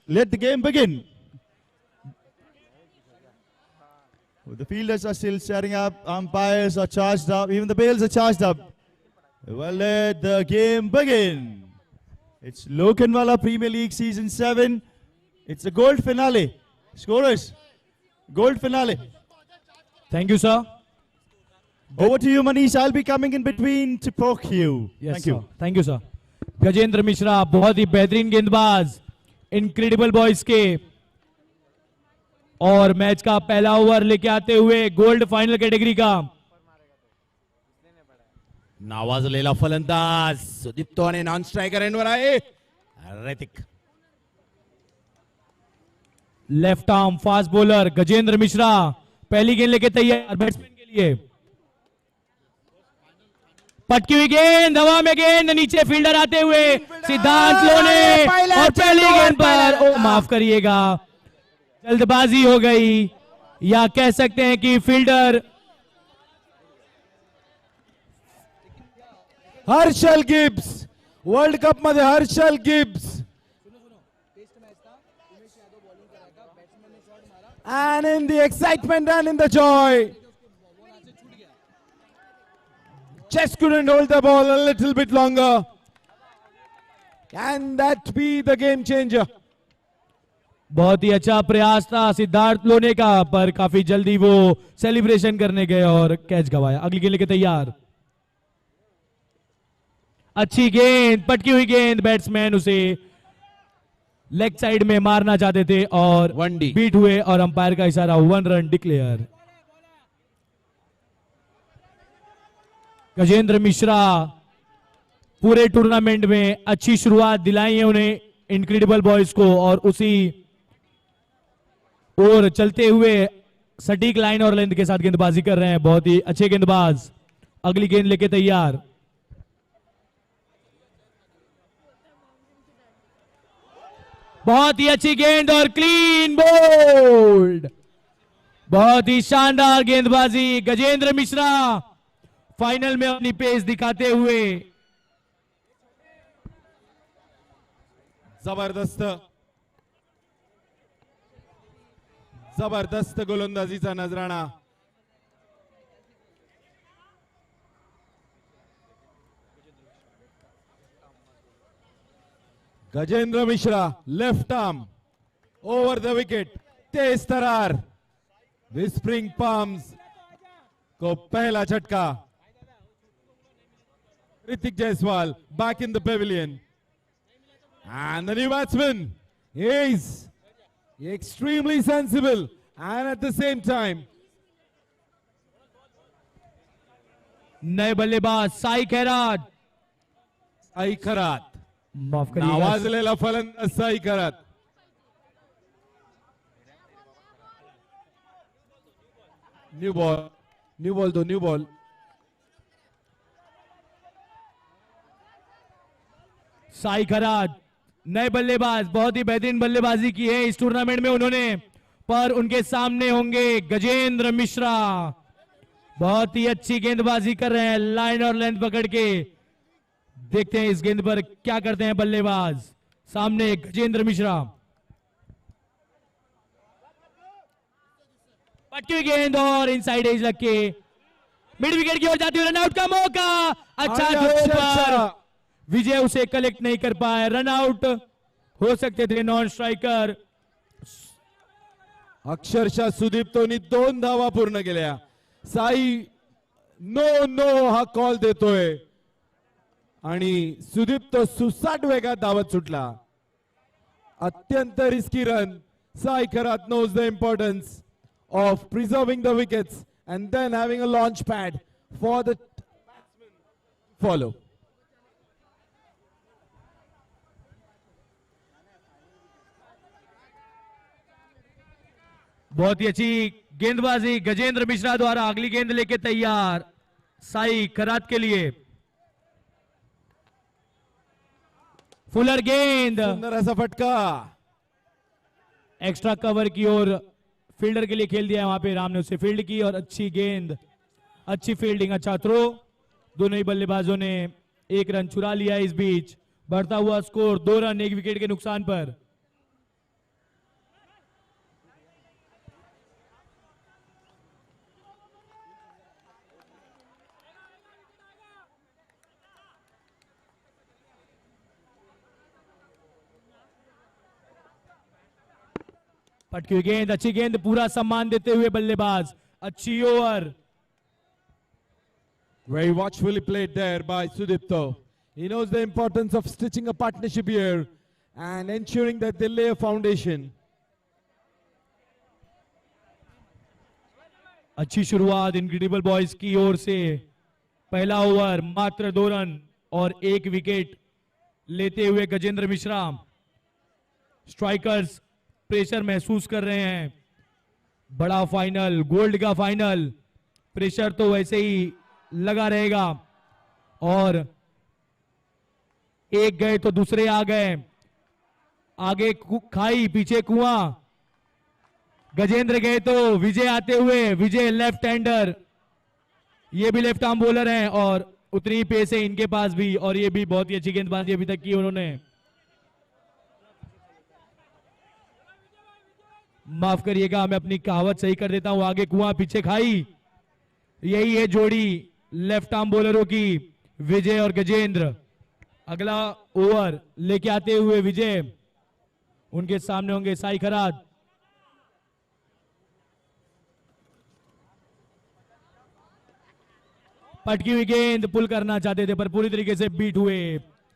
let the game begin. The fielders are still setting up, umpires are charged up, even the bails are charged up. Well, let the game begin. It's Lokhandwala Premier League Season 7. It's a gold finale. Scorers, gold finale. Thank you, sir. Over to you, Manish. I'll be coming in between to poke you. Yes, Thank sir. you. Thank you, sir. Gajendra Mishra बहुत ही बेहतरीन गेंदबाज incredible boys के और match का पहला over लेके आते हुए गोल्ड फाइनल कैटेगरी का नावाजलेला फलंदाज सुदीप्तो आणि नॉन स्ट्रायकर एंडवर आहे Hrithik. Left arm fast bowler Gajendra Mishra पहली गेंद लेके तैयार बैट्समैन के लिए. पटकी हुई गेंद, हवा में गेंद, नीचे फील्डर आते हुए सिद्धांत लोने और पहली गेंद पर माफ करिएगा जल्दबाजी हो गई या कह सकते हैं कि fielder Herschelle Gibbs world cup मध्ये Herschelle Gibbs and in the excitement and in the joy just couldn't hold the ball a little bit longer. Can that be the game changer? बहुत ही अच्छा प्रयास था सिद्धार्थ लोने का पर काफी जल्दी वो सेलिब्रेशन करने गए और कैच गवाया. अगली गेंद लेके तैयार. अच्छी गेंद, पटकी हुई गेंद, बैट्समैन उसे लेग साइड में मारना चाहते थे और बीट हुए और अंपायर का इशारा 1 रन डिक्लेयर. गजेंद्र मिश्रा पूरे टूर्नामेंट में अच्छी शुरुआत दिलाई है उन्हें इनक्रेडिबल बॉयज को और उसी और चलते हुए सटीक लाइन और लेंथ के साथ गेंदबाजी कर रहे हैं. बहुत ही अच्छे गेंदबाज. अगली गेंद लेके तैयार. बहुत ही अच्छी गेंद और क्लीन बोल्ड. बहुत ही शानदार गेंदबाजी गजेंद्र मिश्रा फाइनल में अपनी पेस दिखाते हुए. जबरदस्त जबरदस्त गोलंदाजीचा नजराणा. Gajendra Mishra left arm over the wicket, तेज तरार, विस्परिंग पाम्स को पहला झटका. Hrithik Jaiswal back in the pavilion and the new batsman is extremely sensible and at the same time नए बल्लेबाज साई खैरात. साई खैरात माफ करिएगा नावाजलेला फलंदाज साई खैरात. न्यू बॉल दो न्यू बॉल. साई खैरात नए बल्लेबाज बहुत ही बेहतरीन बल्लेबाजी की है इस टूर्नामेंट में उन्होंने, पर उनके सामने होंगे गजेंद्र मिश्रा. बहुत ही अच्छी गेंदबाजी कर रहे हैं लाइन और लेंथ पकड़ के. देखते हैं इस गेंद पर क्या करते हैं बल्लेबाज. सामने गजेंद्र मिश्रा. पटकी गेंद और इनसाइड एज लग के मिड विकेट की ओर जाती हुई रनआउट का मौका. अच्छा थ्रो पर विजय उसे कलेक्ट नहीं कर पाए. रनआउट हो सकते थे नॉन स्ट्राइकर. अक्षरशः सुदीप्तोनी 2 धावा पूर्ण केल्या. साई नो नो हा कॉल देतोय आणि सुदीप्तो सुसाट वेगात धावत सुटला. अत्यंत रिस्की रन. साई खैरात knows the importance of preserving the wickets and then having a launch pad for the batsman to follow. बहुत ही अच्छी गेंदबाजी गजेंद्र मिश्रा द्वारा. अगली गेंद लेके तैयार साई खैरात के लिए. फुलर गेंद, सुंदर ऐसा फटका. एक्स्ट्रा कवर की ओर फील्डर के लिए खेल दिया है. वहां पे राम ने उसे फील्ड की और अच्छी गेंद, अच्छी फील्डिंग, अच्छा थ्रो. दोनों ही बल्लेबाजों ने 1 रन चुरा लिया. इस बीच बढ़ता हुआ स्कोर 2 रन 1 विकेट के नुकसान पर. पटकी हुई गेंद, अच्छी गेंद, पूरा सम्मान देते हुए बल्लेबाज, अच्छी over. Very watchfully played there by Sudipto. He knows the importance of stitching a partnership here and ensuring that they lay a foundation. अच्छी शुरुआत इनक्रेडिबल बॉयज की ओर से। पहला ओवर मात्र 2 रन और 1 विकेट लेते हुए गजेंद्र मिश्रा। स्ट्राइकर्स प्रेशर महसूस कर रहे हैं। बड़ा फाइनल, गोल्ड का फाइनल, प्रेशर तो वैसे ही लगा रहेगा। और एक गए तो दूसरे आ गए, आगे खाई पीछे कुआं। गजेंद्र गए तो विजय आते हुए, विजय लेफ्ट हैंडर, ये भी लेफ्ट आर्म बॉलर हैं और उतनी पेस है इनके पास भी, और ये भी बहुत ही अच्छी गेंदबाजी अभी तक की उन्होंने। माफ करिएगा, मैं अपनी कहावत सही कर देता हूं, आगे कुआं पीछे खाई, यही है जोड़ी लेफ्ट आर्म बॉलरों की, विजय और गजेंद्र। अगला ओवर लेके आते हुए विजय, उनके सामने होंगे साई खरात। पटकी हुई गेंद, पुल करना चाहते थे पर पूरी तरीके से बीट हुए।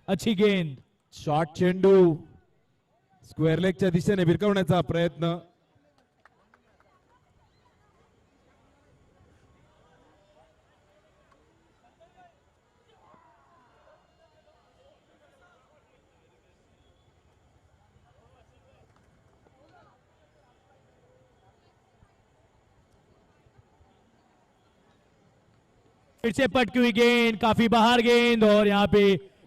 अच्छी गेंद, शॉर्ट चेंडू स्क्वेअर लेगच्या दिशेने भिरकवण्याचा प्रयत्न। फिर से पटकी हुई गेंद, काफी बाहर गेंद और यहाँ पे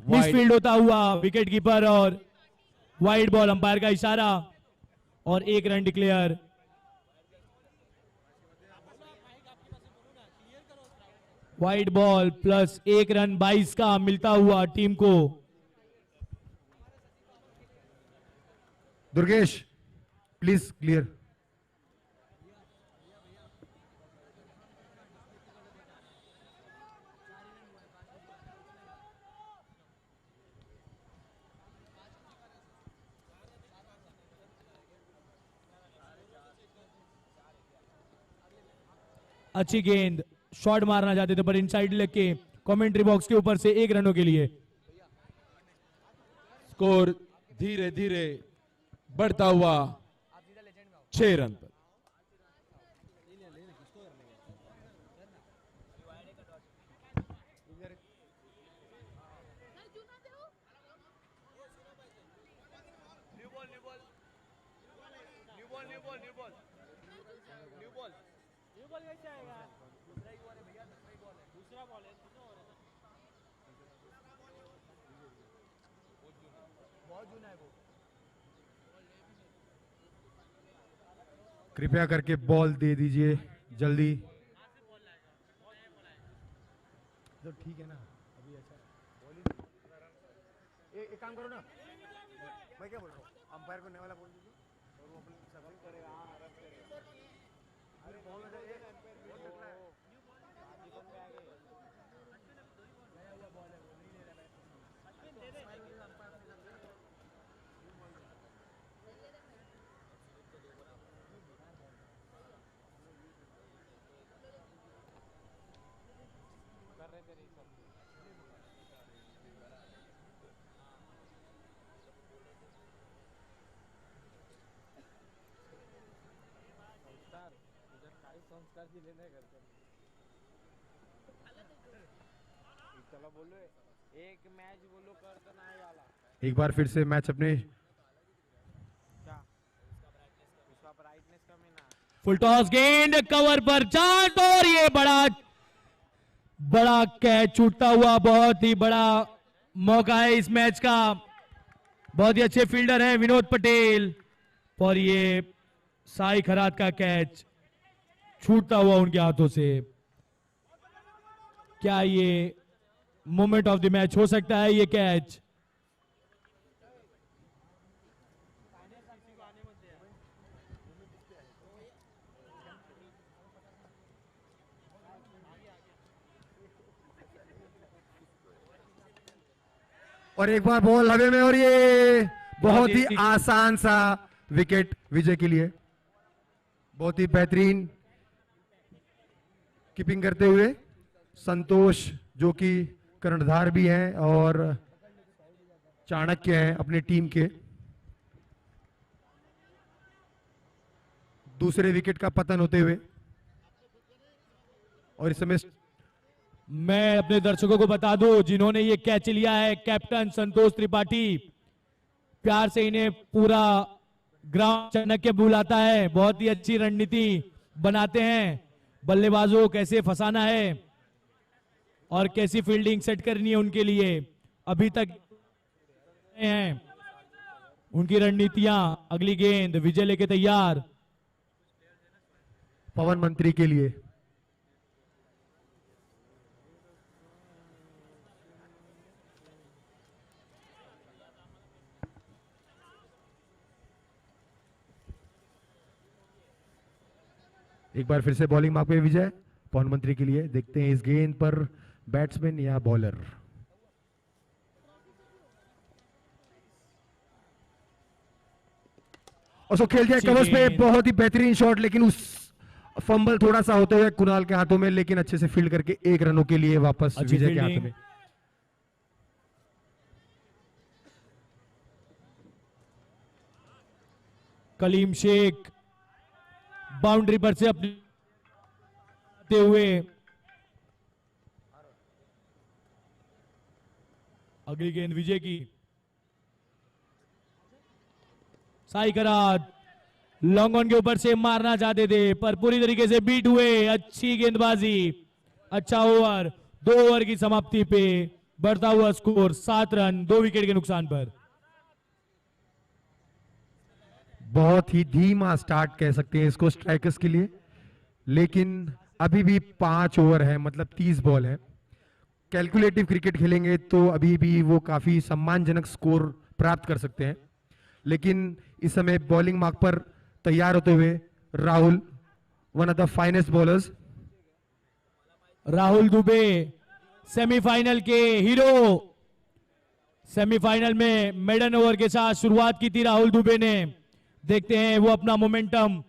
मिसफील्ड होता हुआ विकेट कीपर और वाइड बॉल, अंपायर का इशारा और 1 run declare. Wide ball plus 1 run 22 का मिलता हुआ टीम को। Durgesh please clear. अच्छी गेंद, शॉट मारना चाहते थे पर इनसाइड लेग के कमेंट्री बॉक्स के ऊपर से 1 रनों के लिए। स्कोर धीरे धीरे बढ़ता हुआ 6 रन पर। कृपया करके बॉल दे दीजिए जल्दी। तो ठीक है ना, अभी ऐसा एक काम करो ना, मैं क्या बोल रहा हूँ, अंपायर को नया वाला बोल दीजिए और वो अपनी सवाल करेगा। अरे बॉल संस्कार दिले नाही करतो. चला बोलो एक मैच बोलो करता नाही आला. एक बार फिर से मैच अपने क्या उसका ब्राइटनेस कमी ना. फुल टॉस गेंद कवर पर चाट और ये बड़ा कैच छूटता हुआ, बहुत ही बड़ा मौका है इस मैच का. बहुत ही अच्छे फील्डर हैं विनोद पटेल और ये साई खरात का कैच छूटता हुआ उनके हाथों से. क्या ये मोमेंट ऑफ द मैच हो सकता है ये कैच? और एक बार बॉल हवे में और ये बहुत ही आसान सा विकेट विजय के लिए. बहुत ही बेहतरीन कीपिंग करते हुए संतोष, जो कि कर्णधार भी हैं और चाणक्य हैं अपनी टीम के। दूसरे विकेट का पतन होते हुए और इस समय मैं अपने दर्शकों को बता दूं, जिन्होंने ये कैच लिया है कैप्टन संतोष त्रिपाठी, प्यार से इन्हें पूरा ग्राउंड चाणक्य बुलाता है। बहुत ही अच्छी रणनीति बनाते हैं, बल्लेबाजों को कैसे फंसाना है और कैसी फील्डिंग सेट करनी है उनके लिए। अभी तक हैं उनकी रणनीतियां। अगली गेंद विजय लेके तैयार। पवन मंत्री के लिए एक बार फिर से बॉलिंग मार्क पे विजय पवन मंत्री के लिए। देखते हैं इस गेंद पर बैट्समैन या बॉलर। और सो खेल दिया कवर्स पे, बहुत ही बेहतरीन शॉट, लेकिन उस फंबल थोड़ा सा होते हुए कुणाल के हाथों में, लेकिन अच्छे से फील्ड करके 1 रनों के लिए वापस विजय के हाथ में। कलीम शेख बाउंड्री पर से अपने हुए। अगली गेंद विजय की। साई करात लॉन्ग ऑन के ऊपर से मारना चाहते थे पर पूरी तरीके से बीट हुए। अच्छी गेंदबाजी, अच्छा ओवर। 2 ओवर की समाप्ति पे बढ़ता हुआ स्कोर 7 रन 2 विकेट के नुकसान पर। बहुत ही धीमा स्टार्ट कह सकते हैं इसको स्ट्राइकर्स के लिए, लेकिन अभी भी 5 ओवर है, मतलब 30 बॉल है। कैलकुलेटिव क्रिकेट खेलेंगे तो अभी भी वो काफी सम्मानजनक स्कोर प्राप्त कर सकते हैं। लेकिन इस समय बॉलिंग मार्क पर तैयार होते हुए Rahul, one of the finest bowlers. Rahul Dubey semifinal के हीरो। सेमीफाइनल में मेडन ओवर के साथ शुरुआत की थी राहुल दुबे ने। देखते हैं वो अपना मोमेंटम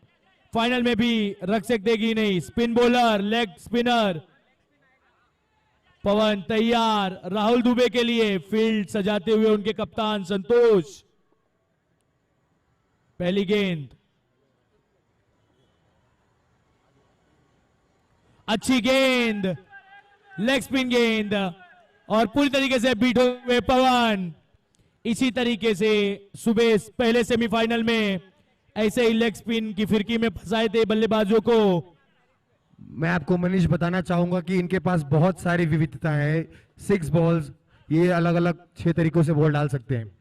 फाइनल में भी रख सकते कि नहीं। स्पिन बॉलर, लेग स्पिनर पवन तैयार राहुल दुबे के लिए। फील्ड सजाते हुए उनके कप्तान संतोष। पहली गेंद अच्छी गेंद, लेग स्पिन गेंद और पूरी तरीके से बीट हुए पवन। इसी तरीके से सुबह पहले सेमीफाइनल में ऐसे ही लेग स्पिन की फिरकी में फंसाए थे बल्लेबाजों को। मैं आपको मनीष बताना चाहूंगा कि इनके पास बहुत सारी विविधता है। 6 बॉल्स, ये अलग अलग 6 तरीकों से बॉल डाल सकते हैं।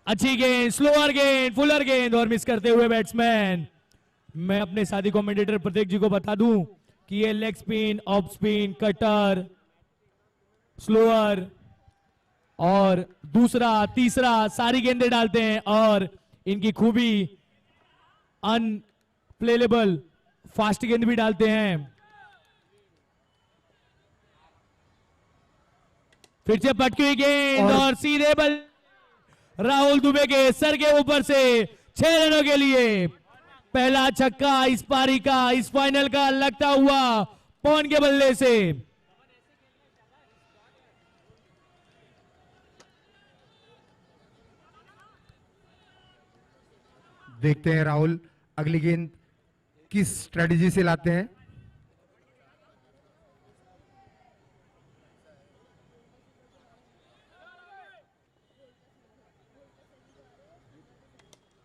अच्छी गेंद, स्लोअर गेंद, फुलर गेंद और मिस करते हुए बैट्समैन। मैं अपने साथी कमेंटेटर प्रतीक जी को बता दूं कि ये leg spin, off spin, cutter, slower और दूसरा तीसरा सारी गेंदें डालते हैं और इनकी खूबी अनप्लेलेबल फास्ट गेंद भी डालते हैं। फिर से पटकी हुई गेंद और सीधे बल राहुल दुबे के सर के ऊपर से 6 रनों के लिए पहला छक्का इस पारी का, इस फाइनल का लगता हुआ पवन के बल्ले से। देखते हैं राहुल अगली गेंद किस स्ट्रेटजी से लाते हैं।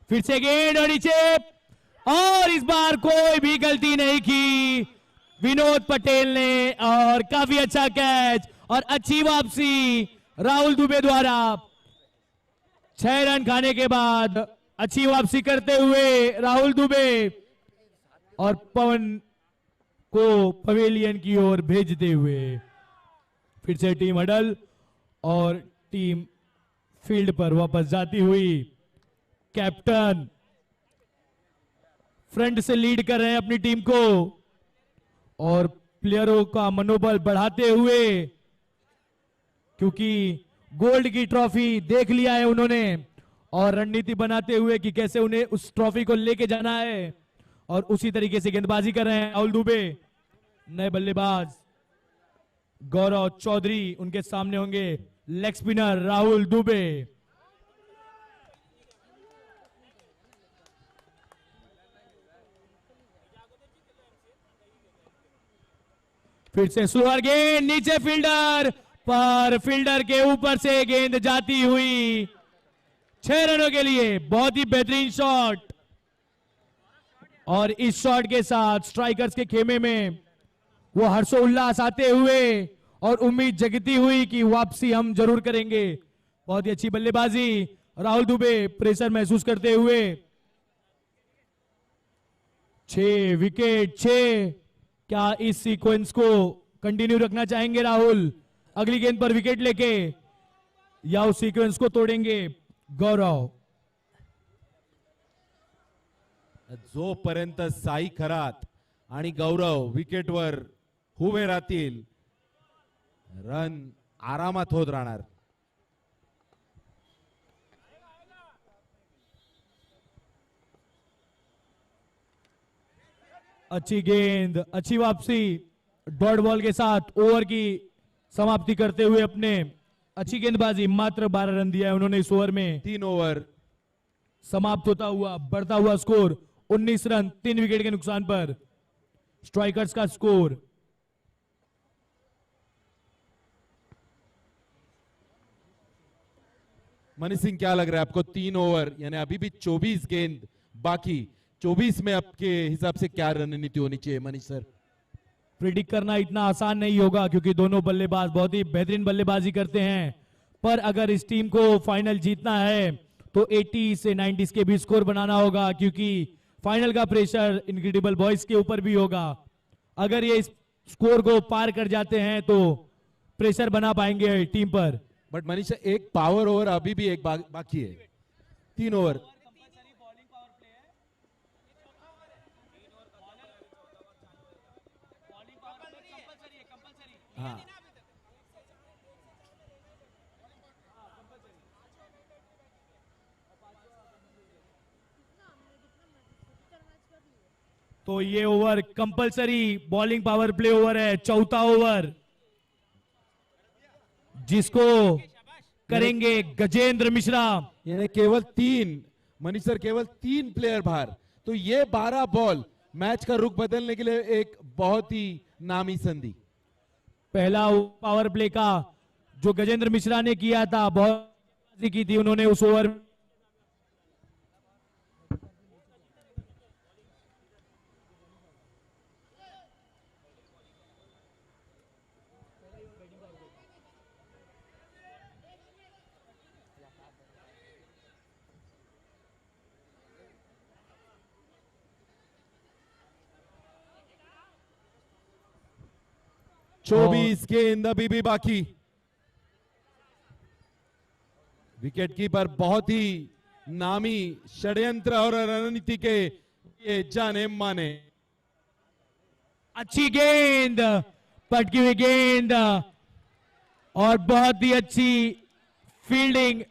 फिर से गेंद और नीचे और इस बार कोई भी गलती नहीं की विनोद पटेल ने और काफी अच्छा कैच और अच्छी वापसी राहुल दुबे द्वारा। 6 रन खाने के बाद अच्छी वापसी करते हुए राहुल दुबे और पवन को पवेलियन की ओर भेजते हुए। फिर से टीम हडल और टीम फील्ड पर वापस जाती हुई। कैप्टन फ्रंट से लीड कर रहे हैं अपनी टीम को और प्लेयरों का मनोबल बढ़ाते हुए, क्योंकि गोल्ड की ट्रॉफी देख लिया है उन्होंने और रणनीति बनाते हुए कि कैसे उन्हें उस ट्रॉफी को लेके जाना है, और उसी तरीके से गेंदबाजी कर रहे हैं राहुल दुबे। नए बल्लेबाज गौरव चौधरी, उनके सामने होंगे लेग स्पिनर राहुल दुबे। फिर से स्लोअर गेंद, नीचे फील्डर, पर फील्डर के ऊपर से गेंद जाती हुई 6 रनों के लिए। बहुत ही बेहतरीन शॉट, और इस शॉट के साथ स्ट्राइकर्स के खेमे में वो हर्षोल्लास आते हुए और उम्मीद जगती हुई कि वापसी हम जरूर करेंगे। बहुत ही अच्छी बल्लेबाजी, राहुल दुबे प्रेशर महसूस करते हुए। 6 विकेट, 6। क्या इस सीक्वेंस को कंटिन्यू रखना चाहेंगे राहुल अगली गेंद पर विकेट लेके, या उस सीक्वेंस को तोड़ेंगे गौरव? जोपर्यंत साई खरात आणि गौरव विकेटवर उभे राहतील, रन आरामात होत राहणार. अच्छी गेंद, अच्छी वापसी, डॉट बॉल के साथ ओवर की समाप्ति करते हुए अपने अच्छी गेंदबाजी। मात्र 12 रन दिया है उन्होंने इस ओवर में। 3 ओवर समाप्त होता हुआ बढ़ता हुआ स्कोर 19 रन 3 विकेट के नुकसान पर। स्ट्राइकर्स का स्कोर मनीष सिंह, क्या लग रहा है आपको? 3 ओवर यानी अभी भी 24 गेंद बाकी, 24 में आपके हिसाब से क्या रणनीति होनी चाहिए मनीष सर? प्रिडिक्ट करना इतना आसान नहीं होगा क्योंकि दोनों बल्लेबाज बहुत ही बेहतरीन बल्लेबाजी करते हैं, पर अगर इस टीम को फाइनल जीतना है तो 80 से 90 के भी स्कोर बनाना होगा, क्योंकि फाइनल का प्रेशर इनक्रेडिबल बॉयज के ऊपर भी होगा। अगर ये इस स्कोर को पार कर जाते हैं तो प्रेशर बना पाएंगे टीम पर। बट मनीष, एक पावर ओवर अभी भी एक बाकी है। 3 ओवर हाँ, तो ये over compulsory bowling power play over है, चौथा ओवर, जिसको करेंगे गजेंद्र मिश्रा। यानी केवल 3, मनीष सर केवल 3 प्लेयर बाहर, तो ये 12 बॉल मैच का रुख बदलने के लिए एक बहुत ही नामी संधि। पहला पावर प्ले का जो गजेंद्र मिश्रा ने किया था, बहुत की थी उन्होंने उस ओवर। और 24 गेंद अभी भी बाकी। विकेट कीपर बहुत ही नामी षड्यंत्र और रणनीति के ये जाने माने। अच्छी गेंद, पटकी हुई गेंद, और बहुत ही अच्छी फील्डिंग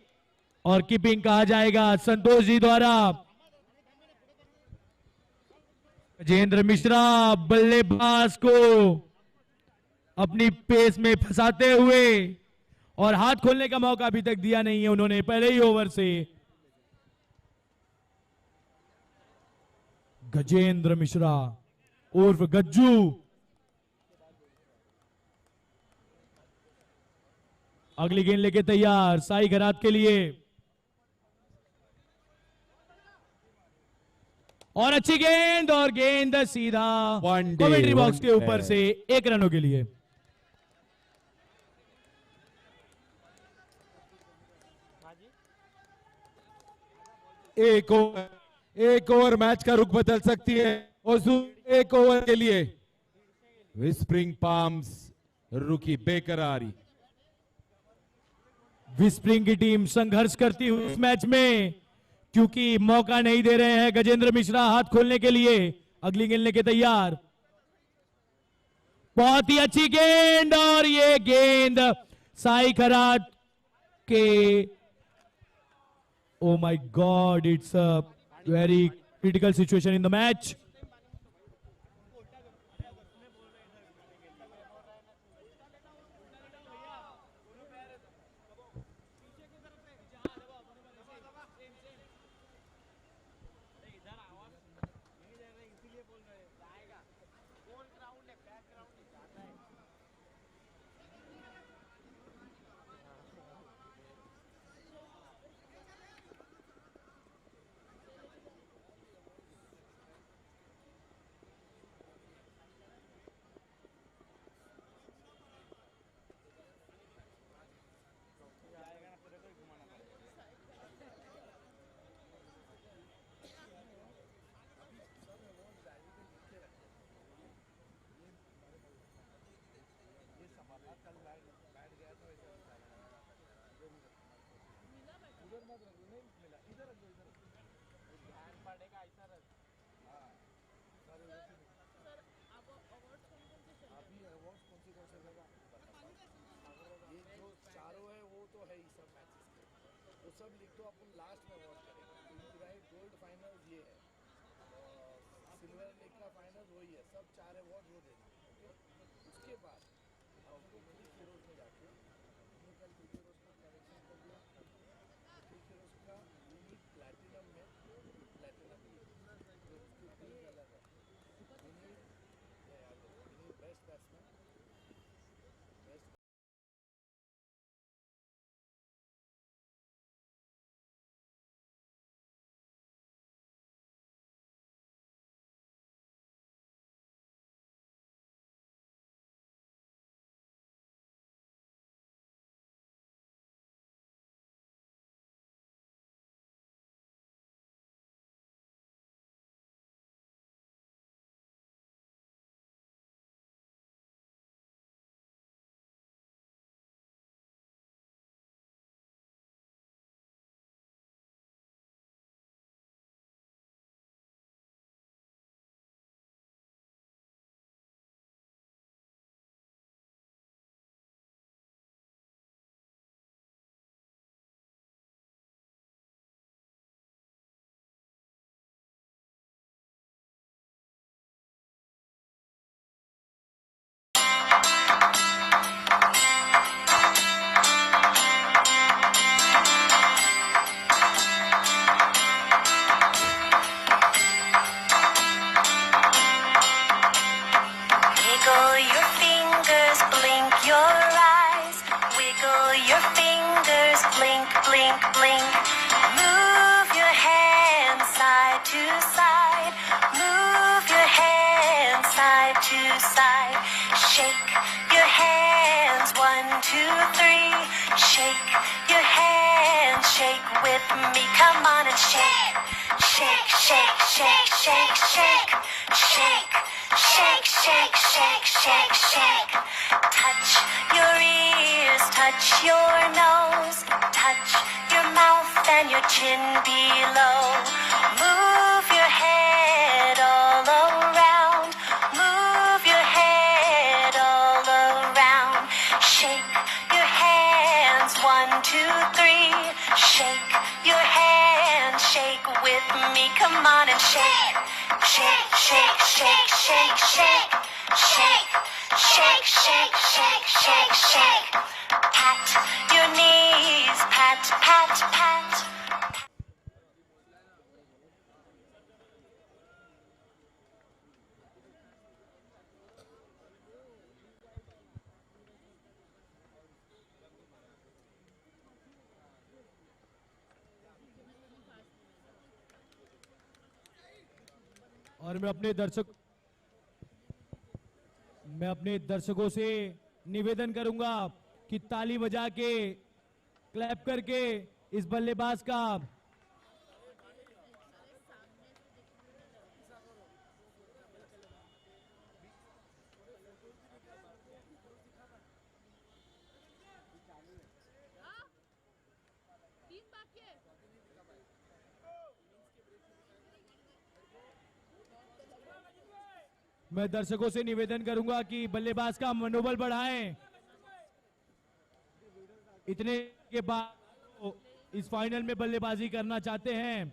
और कीपिंग कहा जाएगा संतोष जी द्वारा। गजेंद्र मिश्रा बल्लेबाज को अपनी पेस में फंसाते हुए, और हाथ खोलने का मौका अभी तक दिया नहीं है उन्होंने पहले ही ओवर से। गजेंद्र मिश्रा उर्फ गज्जू अगली गेंद लेके तैयार साई खरात के लिए, और अच्छी गेंद, और गेंद सीधा कमेंट्री बॉक्स के ऊपर से 1 रनों के लिए। एक ओवर मैच का रुख बदल सकती है, और 1 ओवर के लिए विस्परिंग पाम्स रुकी बेकरारी। विस्परिंग की टीम संघर्ष करती हुई इस मैच में, क्योंकि मौका नहीं दे रहे हैं गजेंद्र मिश्रा हाथ खोलने के लिए। अगली गेंद लेके तैयार, बहुत ही अच्छी गेंद, और ये गेंद साई खरात के Oh my God, it's a very critical situation in the match. Wiggle your fingers, blink your eyes. Wiggle your fingers, blink, blink, blink. Move your hands side to side. Move your hands side to side. Shake your hands, 1, 2, 3. Shake your hands, shake with me. Come on and shake. Shake, shake, shake, shake, shake. Shake. Shake, shake, shake, shake, shake. Touch your ears, touch your nose, touch your mouth and your chin below. Move your head all around, move your head all around. Shake your hands, 1, 2, 3. Shake your hands, shake with me. Come on and shake. Shake, shake, shake, shake, shake, shake, shake, shake, shake, shake, shake. Pat your knees, pat, pat, pat. और मैं अपने दर्शकों से निवेदन करूंगा कि ताली बजा के क्लैप करके इस बल्लेबाज का मैं दर्शकों से निवेदन करूंगा कि बल्लेबाज का मनोबल बढ़ाएं। इतने के बाद इस फाइनल में बल्लेबाजी करना चाहते हैं।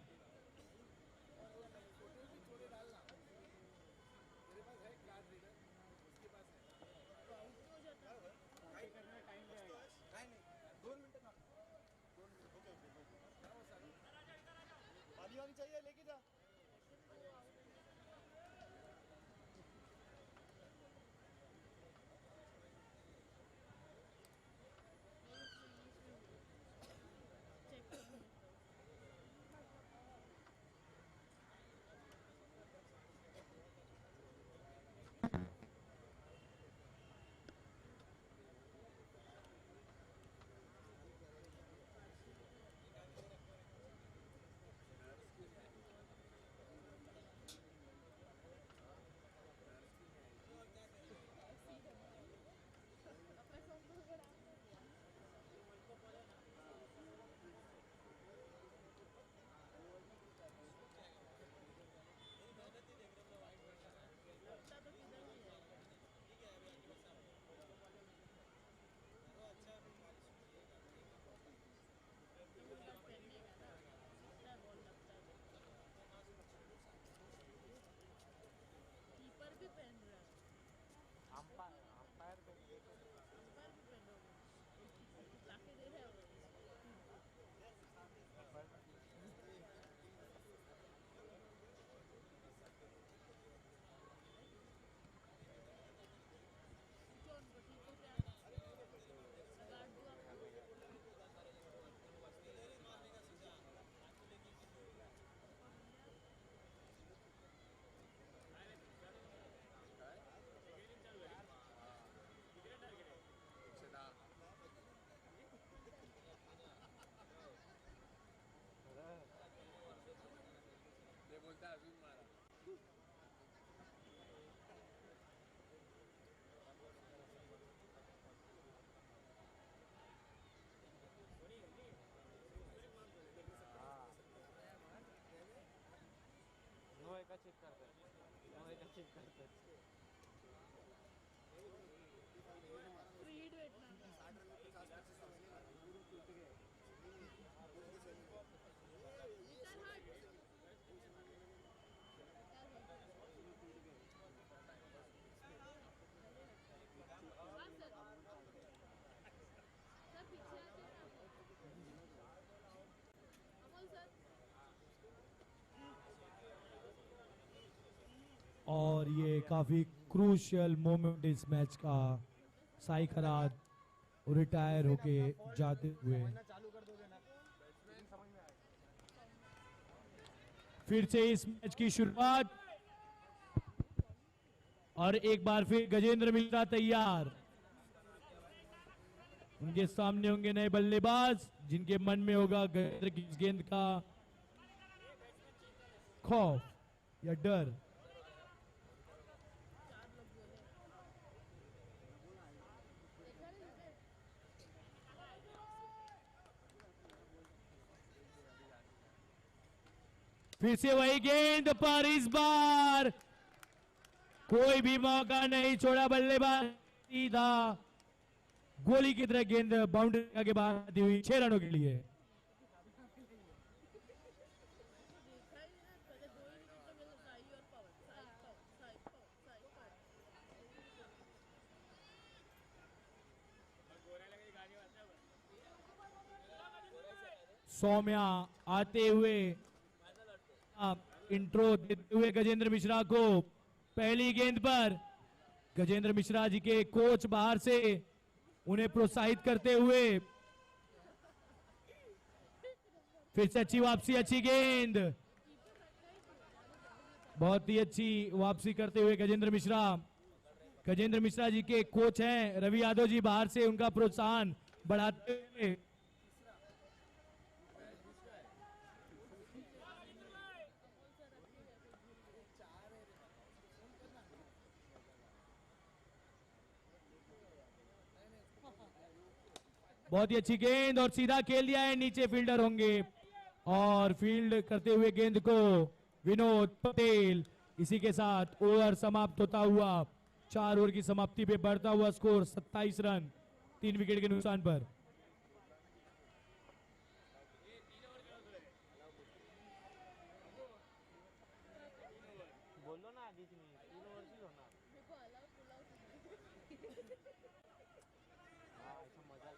अंपायर को बोलता है अजून मारा नो एका चेक करतात और ये काफी क्रूशियल मोमेंट इस मैच का। साई खरात रिटायर होके जाते हुए फिर से इस मैच की शुरुआत और एक बार फिर गजेंद्र मिश्रा तैयार। उनके सामने होंगे नए बल्लेबाज जिनके मन में होगा गजेंद्र की इस गेंद का खौफ या डर। फिर से वही गेंद पर इस बार कोई भी मौका नहीं छोड़ा बल्लेबाज, सीधा गोली की तरह गेंद बाउंड्री के बाहर आती हुई 6 रनों के लिए। सौम्या आते हुए इंट्रो देते हुए गजेंद्र मिश्रा को पहली गेंद पर गजेंद्र मिश्रा जी के कोच बाहर से उन्हें प्रोत्साहित करते हुए फिर से अच्छी वापसी, अच्छी गेंद, बहुत ही अच्छी वापसी करते हुए गजेंद्र मिश्रा। गजेंद्र मिश्रा जी के कोच हैं रवि यादव जी, बाहर से उनका प्रोत्साहन बढ़ाते हुए बहुत ही अच्छी गेंद और सीधा खेल दिया है। नीचे फील्डर होंगे और फील्ड करते हुए गेंद को विनोद पटेल। इसी के साथ ओवर समाप्त होता हुआ 4 ओवर की समाप्ति पे बढ़ता हुआ स्कोर 27 रन 3 विकेट के नुकसान पर। बोलो ना बीच में 3 ओवर ही होना। हाँ ऐसा मजा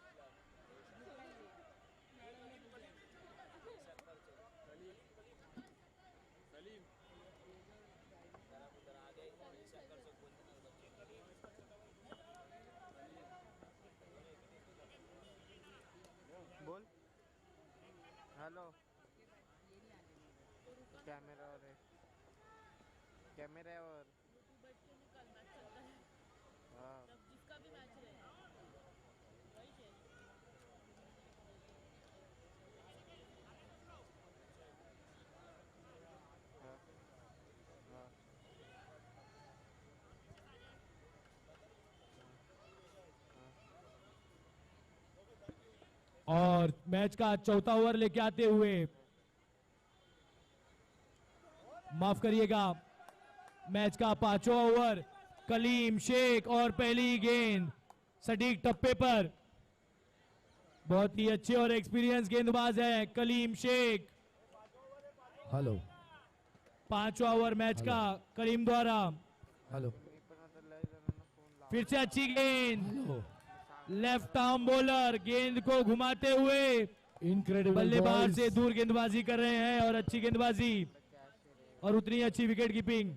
बोल। हेलो कैमरा और कैमरा और हाँ जिसका भी मैच रहेगा वही खेल। हाँ हाँ और मैच का चौथा ओवर लेके आते हुए, माफ करिएगा, मैच का 5वां ओवर, कलीम शेख और पहली गेंद सटीक टप्पे पर। बहुत ही अच्छे और एक्सपीरियंस गेंदबाज है कलीम शेख। हेलो 5वां ओवर मैच का कलीम द्वारा। हेलो फिर से अच्छी गेंद, हेलो लेफ्ट आर्म बॉलर गेंद को घुमाते हुए इनक्रेडिबल बल्लेबाज से दूर गेंदबाजी कर रहे हैं और अच्छी गेंदबाजी और उतनी अच्छी विकेट कीपिंग।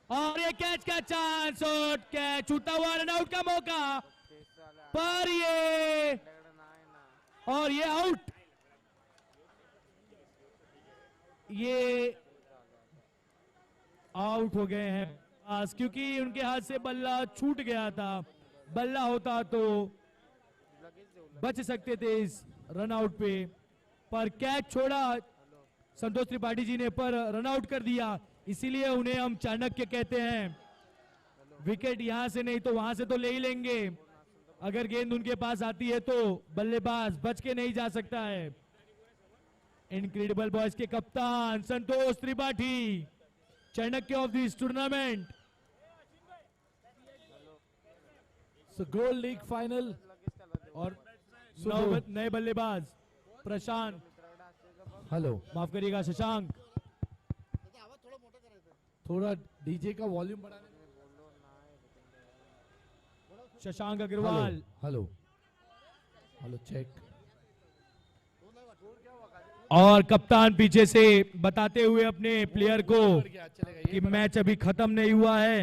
और ये कैच का चांस और कैच छूटा हुआ, रन आउट का मौका पर ये और ये आउट। ये आउट हो गए हैं आज क्योंकि उनके हाथ से बल्ला छूट गया था। बल्ला होता तो बच सकते थे इस रन आउट पे, पर कैच छोड़ा संतोष त्रिपाठी जी ने पर रन आउट कर दिया। इसीलिए उन्हें हम चाणक्य कहते हैं। विकेट यहां से नहीं तो वहां से तो ले ही लेंगे। अगर गेंद उनके पास आती है तो बल्लेबाज बच के नहीं जा सकता है। इनक्रेडिबल बॉयज के कप्तान Santosh Tripathi, Chanakya of this tournament. Gold league final और नए बल्लेबाज प्रशांत, हेलो माफ करिएगा शशांक। थोड़ा डीजे का वॉल्यूम बढ़ाने। Shashank Agarwal hello hello check. और कप्तान पीछे से बताते हुए अपने प्लेयर को कि मैच अभी खत्म नहीं हुआ है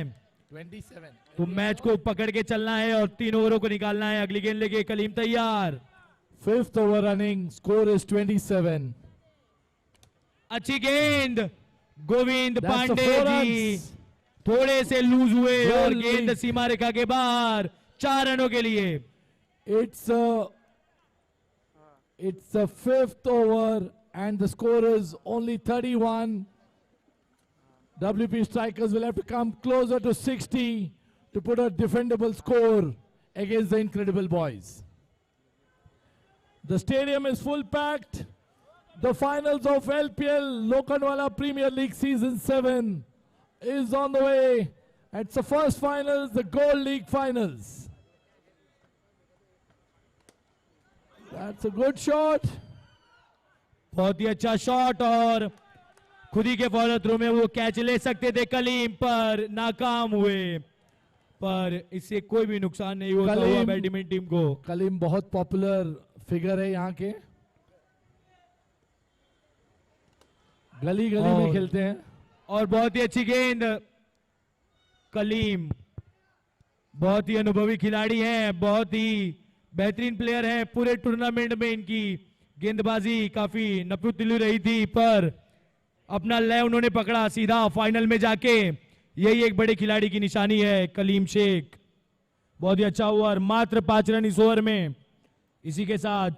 27 तो मैच को पकड़ के चलना है और 3 ओवरों को निकालना है। अगली गेंद लेके कलीम तैयार। 5th over running, score is 27। अच्छी गेंद, Govind That's the Pandey 4 ji runs. थोड़े से लूज हुए और Goal गेंद lead. सीमा रेखा के बाहर 4 रनों के लिए। It's a 5th over and the score is only 31. WP Strikers will have to come closer to 60 to put a defendable score against the Incredible Boys. The stadium is full packed. The finals of LPL Lokanwala Premier League Season 7 is on the way. It's the first finals, the Gold League Finals. That's a good shot. बहुत ही अच्छा shot और खुद ही के follow throw में वो catch ले सकते थे कलीम, पर नाकाम हुए। पर इससे कोई भी नुकसान नहीं होता हुआ कलीम- बैडमिंटन टीम को। कलीम बहुत पॉपुलर फिगर है यहाँ के, गली गली में और- खेलते हैं। और बहुत ही अच्छी गेंद, कलीम बहुत ही अनुभवी खिलाड़ी हैं, बहुत ही बेहतरीन प्लेयर हैं। पूरे टूर्नामेंट में इनकी गेंदबाजी काफी नपुतली रही थी, पर अपना लय उन्होंने पकड़ा सीधा फाइनल में जाके। यही एक बड़े खिलाड़ी की निशानी है कलीम शेख। बहुत ही अच्छा ओवर, मात्र 5 रन इस ओवर में। इसी के साथ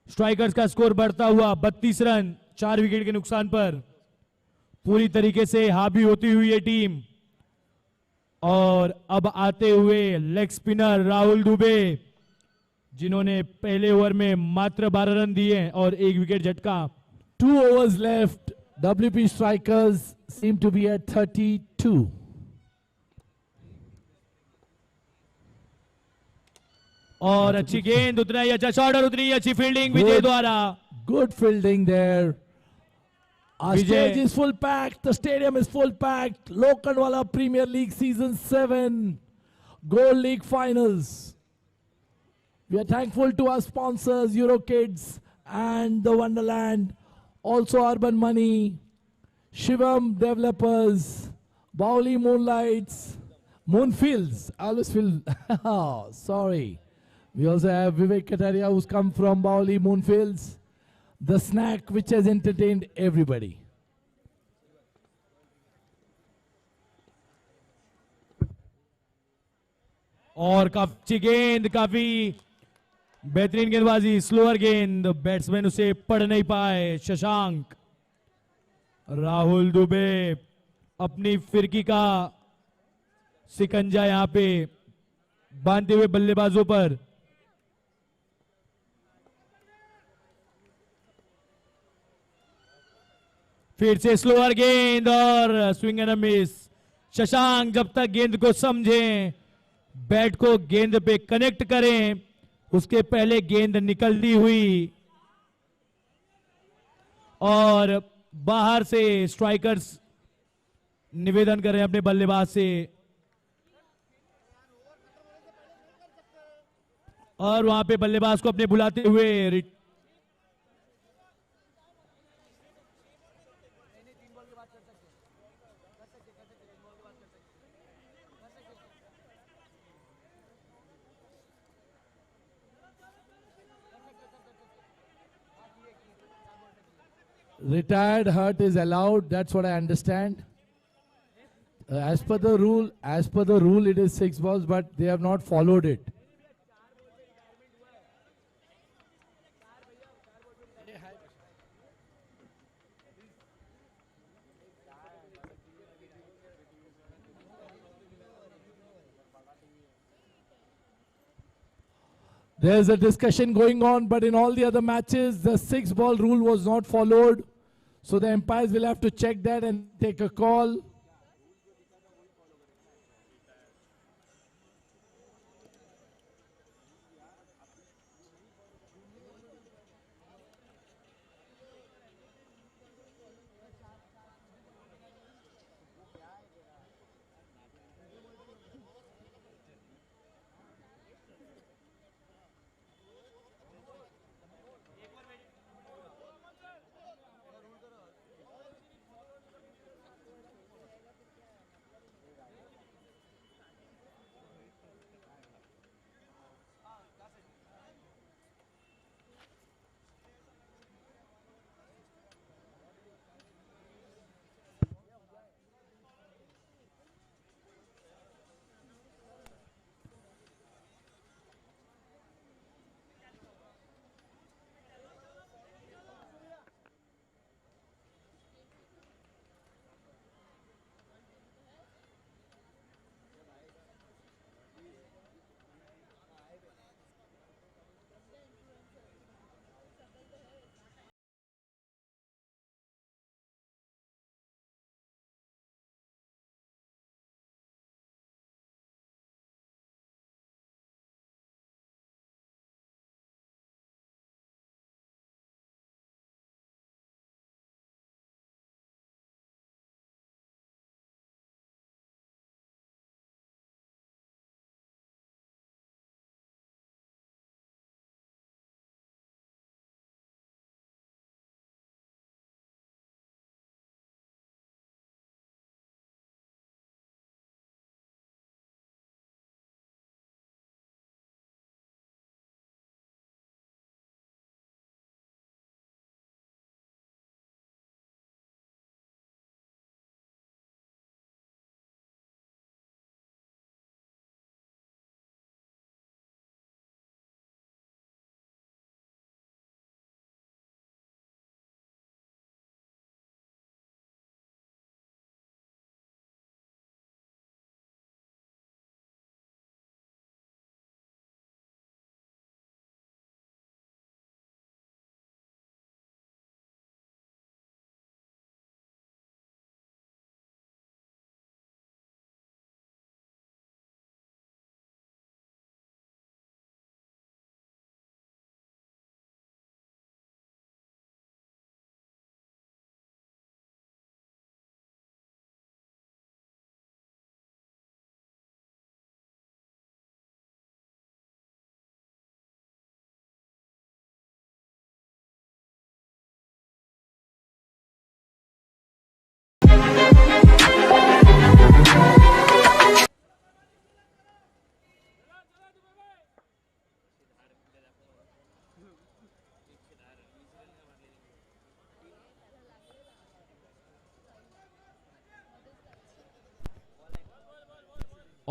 स्ट्राइकर्स का स्कोर बढ़ता हुआ 32 रन 4 विकेट के नुकसान पर। पूरी तरीके से हावी होती हुई ये टीम। और अब आते हुए लेग स्पिनर राहुल दुबे, जिन्होंने पहले ओवर में मात्र 12 रन दिए और 1 विकेट झटका। 2 overs left. WP Strikers seem to be at 32. और अच्छी गेंद, उतना ही अच्छा शॉट और उतनी ही अच्छी फील्डिंग विजय Good. द्वारा। Good fielding there. Our Vijay. stage is full packed. The stadium is full packed. Lokhandwala Premier League Season 7 Gold League Finals. We are thankful to our sponsors, Eurokids and the Wonderland, also Urban Money, Shivam Developers, Bauli Moonlights, Moonfields. I always feel, oh, sorry. We also have Vivek Kataria who's come from Bauli Moonfields. The snack which has entertained everybody. और काफी गेंद, काफी बेहतरीन गेंदबाजी, slower गेंद, batsman उसे पढ़ नहीं पाए। शशांक, राहुल दुबे अपनी फिरकी का सिकंजा यहां पे बांधते हुए बल्लेबाजों पर। फिर से स्लोअर गेंद और swing and a miss. Shashank जब तक गेंद को समझें, बैट को गेंद पे कनेक्ट करें, उसके पहले गेंद निकलती हुई और बाहर से स्ट्राइकर्स निवेदन कर रहे हैं अपने बल्लेबाज से और वहां पे बल्लेबाज को अपने बुलाते हुए Retired hurt is allowed. That's what I understand. As per the rule, it is 6 balls, but they have not followed it. There's a discussion going on, but in all the other matches, the 6-ball rule was not followed. So the umpires will have to check that and take a call.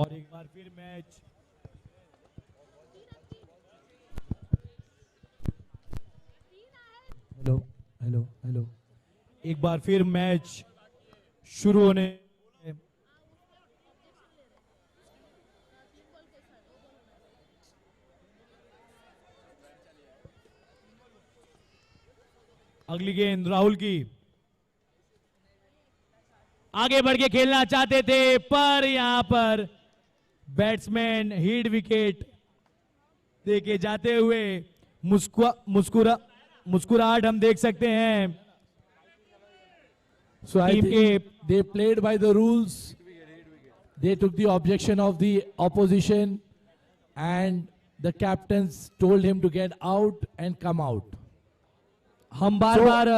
और एक बार फिर match hello hello hello एक बार फिर match शुरू होने अगली गेंद राहुल की आगे बढ़ के खेलना चाहते थे पर यहां पर बैट्समैन हिट विकेट देके जाते हुए मुस्कुराहट हम देख सकते हैं। So I Team think they played by the rules. They took the objection of the opposition and the captains told him to get out and come out. हम बार So bar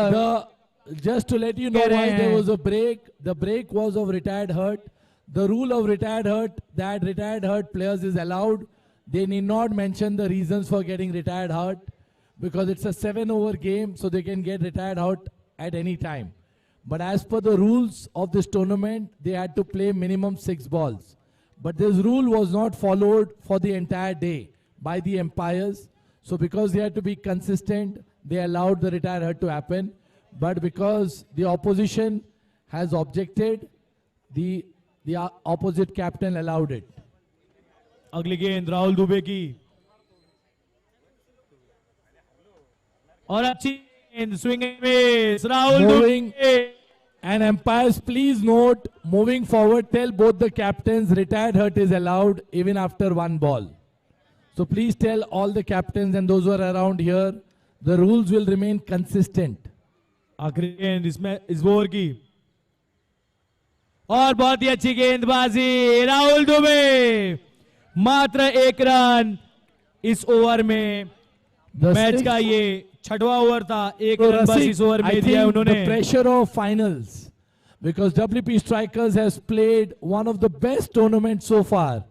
just to let you know कह रहे why there हैं। was a break, the break was of retired hurt. The rule of retired hurt, that retired hurt players is allowed. They need not mention the reasons for getting retired hurt because it's a 7-over game, so they can get retired hurt at any time. But as per the rules of this tournament, they had to play minimum 6 balls. But this rule was not followed for the entire day by the umpires. So because they had to be consistent, they allowed the retired hurt to happen. But because the opposition has objected, the opposite captain allowed it. अगली गेंद राहुल दुबे की और अच्छी गेंद swing and miss Rahul Moving. Dubey And umpires, please note, moving forward, tell both the captains retired hurt is allowed even after 1 ball. So please tell all the captains and those who are around here, the rules will remain consistent. आखिरी गेंद इसमें इस over की और बहुत ही अच्छी गेंदबाजी राहुल दुबे मात्र 1 रन इस ओवर में The मैच sixth- का ये 6वां ओवर था 1 So, रन बस Rasik, इस ओवर I में दिया है think उन्होंने the pressure of finals, because WP Strikers has played one of the best tournaments so far.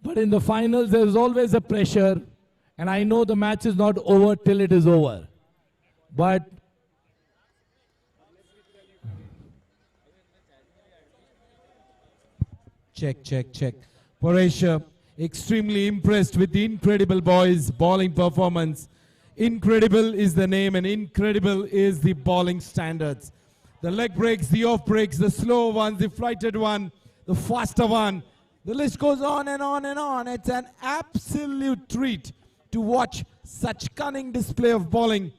But in the finals, there is always a pressure, and I know the match is not over till it is over. But Check. Paresh, extremely impressed with the incredible boys' bowling performance. Incredible is the name and incredible is the bowling standards. The leg breaks, the off breaks, the slow ones, the flighted one, the faster one. The list goes on and on and on. It's an absolute treat to watch such cunning display of bowling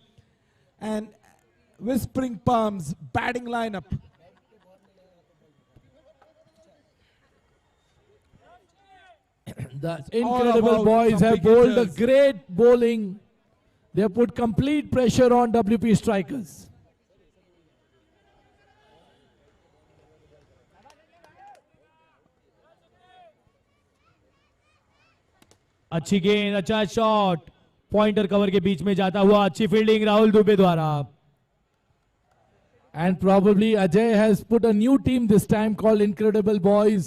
and whispering palms, batting lineup. the all incredible about boys some have bowled a wicketers. great bowling. They have put complete pressure on WP Strikers. अच्छी गेंद अच्छा shot pointer cover के बीच में जाता हुआ अच्छी fielding Rahul Dubey द्वारा And probably Ajay has put a new team this time called Incredible Boys.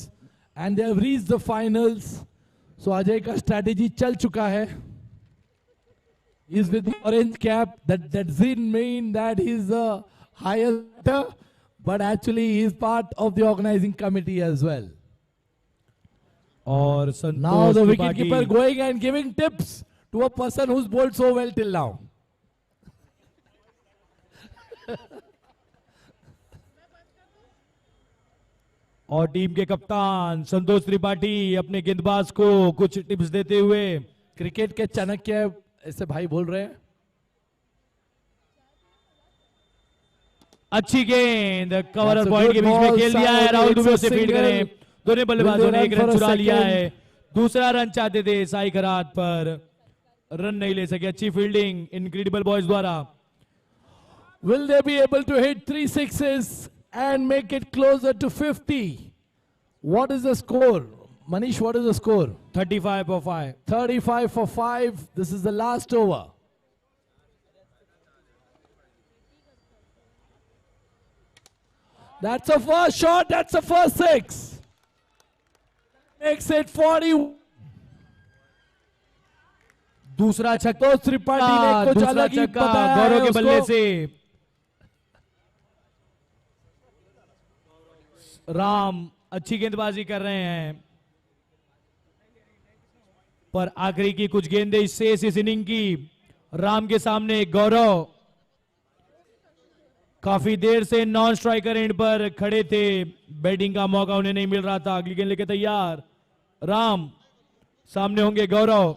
And they have reached the finals. So Ajay ka strategy chal chuka hai. He's with the orange cap. That doesn't mean that he's the highest, but actually he's part of the organizing committee as well. और Now the Santosh wicketkeeper Tripathi going and giving tips to a person who's bowled so well till now. और team के कप्तान संतोष त्रिपाठी अपने गेंदबाज को कुछ tips देते हुए क्रिकेट के चाणक्य ऐसे भाई बोल रहे हैं. अच्छी गेंद कवर That's और a पॉइंट good के बीच में ball, खेल दिया है Saurabh. Rahul It's Dubey a से फील्ड single. करें दोनों बल्लेबाजों ने Will 1 they run run for चुरा a लिया second? है दूसरा रन चाहते थे साई खरात पर रन नहीं ले सके अच्छी फील्डिंग इनक्रेडिबल बॉयज द्वारा Will they be able to hit 3 sixes and make it closer to 50? What is the score? Manish, what is the score? 35 for 5 35 for 5. This is the last over. That's a first shot. That's a first 6. Makes it 40. दूसरा छक्का तो त्रिपाठी ने कुछ दूसरा अलग ही छक्का बताया है गौरव के उसको। बल्ले से राम अच्छी गेंदबाजी कर रहे हैं पर आखिरी की कुछ गेंदें शेष इस इनिंग की राम के सामने गौरव काफी देर से नॉन स्ट्राइकर एंड पर खड़े थे, बैटिंग का मौका उन्हें नहीं मिल रहा था। अगली गेंद लेके तैयार राम, सामने होंगे गौरव।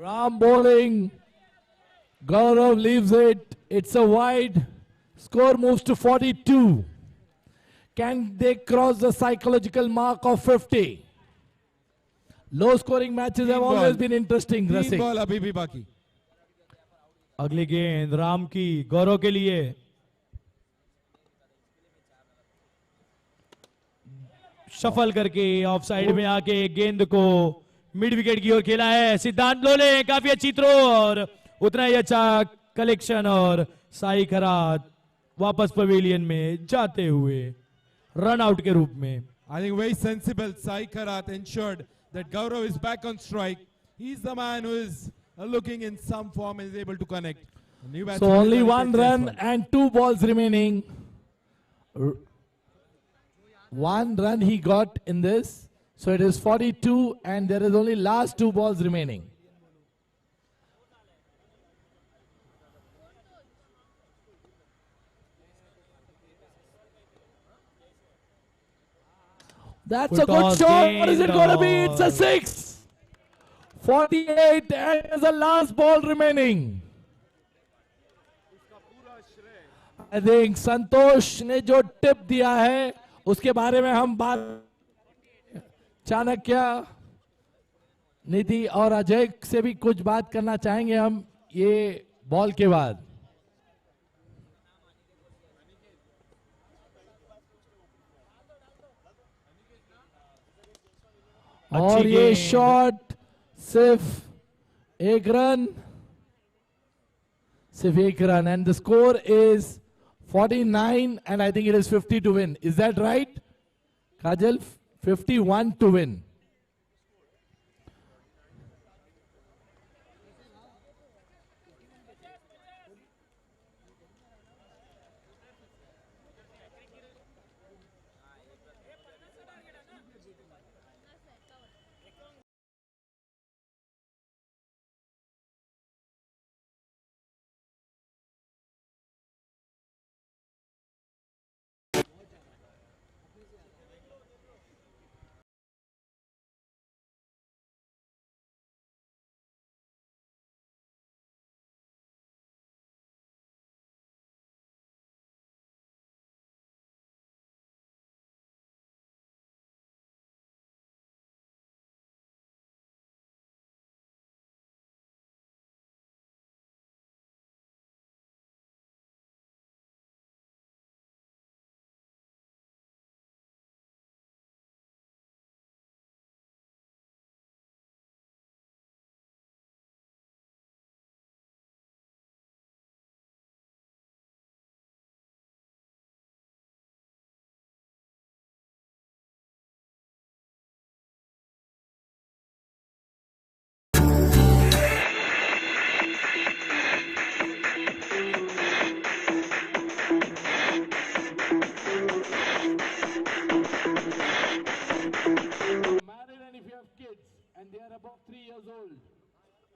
Ram bowling. Gaurav leaves it. It's a wide. Score moves to 42. Can they cross the psychological mark of 50? Low scoring matches have always been interesting, 3 Rasik. Ball अभी भी बाकी। अगली गेंद राम की गौरव के लिए। शफल करके ऑफ साइड में आके गेंद को मिड विकेट की ओर खेला है सिद्धांत लोले, काफी अच्छी थ्रो और उतना ही अच्छा कलेक्शन और साई खरात वापस पवेलियन में जाते हुए रन आउट के रूप में। I think very sensible. Sai Karat ensured that Gaurav is back on strike. He's the man who is looking in some form and is able to connect. New So batsman only is one gonna take run this one. and 2 balls remaining. 1 run he got in this. So it is 42 and there is only last 2 balls remaining. That's a good toss shot. What is it going to be? game It's a 6. 48 and there's the last ball remaining. I think संतोष ने जो tip दिया है उसके बारे में हम बात चाणक्य, निधि और अजय से भी कुछ बात करना चाहेंगे हम ये बॉल के बाद। और ये गेंद। शॉट सिर्फ एक run, and the score is 49 and I think it is 50 to win. Is that right, Kajal? 51 to win.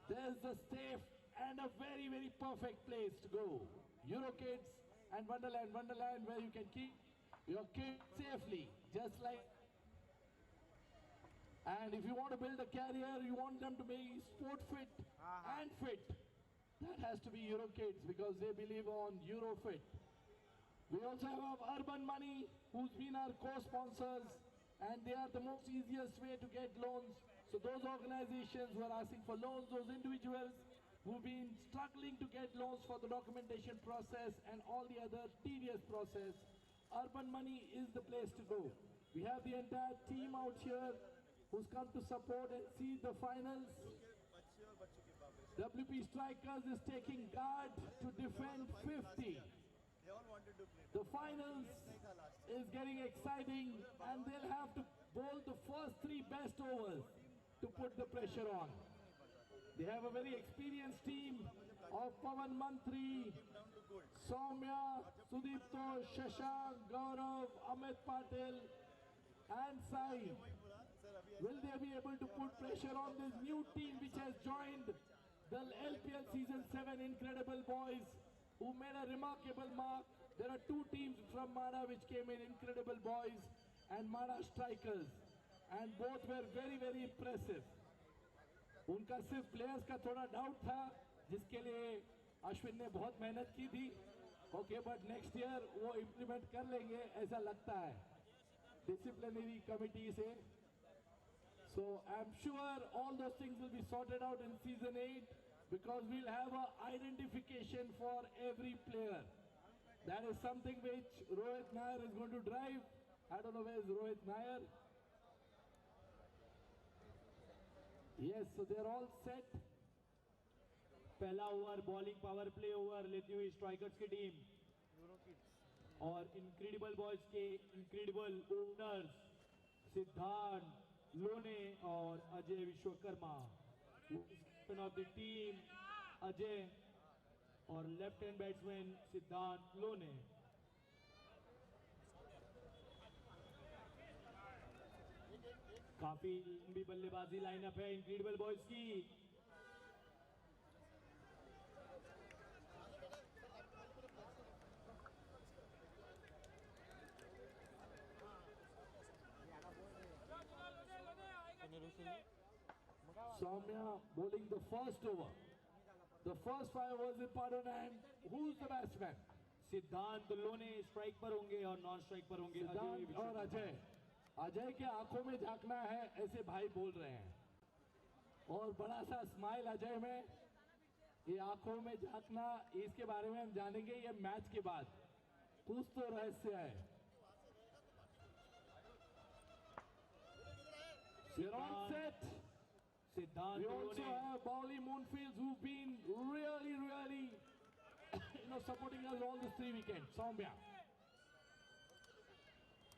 There's a safe and a very, very perfect place to go. Eurokids and Wonderland. Wonderland where you can keep your kids safely, just like. And if you want to build a career, you want them to be sport fit and fit. That has to be Eurokids because they believe on Eurofit. We also have Urban Money, who's been our co-sponsors, and they are the most easiest way to get loans. So those organizations who are asking for loans, those individuals who've been struggling to get loans for the documentation process and all the other tedious process, Urban Money is the place to go. We have the entire team out here who's come to support and see the finals. WP Strikers is taking guard to defend 50. The finals is getting exciting and they'll have to bowl the first 3 best overs to put the pressure on. They have a very experienced team of Pawan Mantri, Soumya, Sudipto, Shashank, Gaurav, Amit Patil, and Sai. Will they be able to put pressure on this new team which has joined the LPL Season 7 Incredible Boys, who made a remarkable mark? There are two teams from Mada which came in, Incredible Boys and Mada Strikers, and both were very, very impressive. उनका सिर्फ players का थोड़ा doubt था, जिसके लिए अश्विन ने बहुत मेहनत की थी. ओके, बट नेक्स्ट ईयर वो इम्प्लीमेंट कर लेंगे ऐसा लगता है डिसिप्लिनरी कमिटी से. So I'm sure all those things will be sorted out in season 8, because we'll have a identification for every player. That is something which Rohit Nair is going to drive. I don't know where is Rohit Nair. Yes, so they're all set. पहला over bowling power play over लेती हुई strikers की team और incredible boys के incredible openers सिद्धांत लोने और Ajay Vishwakarma. Captain of the team Ajay और लेफ्ट हैंड बैट्समैन सिद्धांत लोने. काफी लंबी बल्लेबाजी लाइनअप है इनक्रेडिबल बॉयज की. Soumya bowling the first over. The first 5 overs in Padon, and who's the batsman? सिद्धांत लोने स्ट्राइक पर होंगे और नॉन स्ट्राइक पर होंगे सिद्धांत और अजय. अजय के आंखों में झांकना है ऐसे भाई बोल रहे हैं, और बड़ा सा स्माइल अजय में. ये आंखों में झांकना, इसके बारे में हम जानेंगे ये मैच के बाद. कुछ तो रहस्य है. We're all set. सिद्धांत We also लोने have Bowley Moonfields, who've been really supporting us all these 3 weekends. Soumya.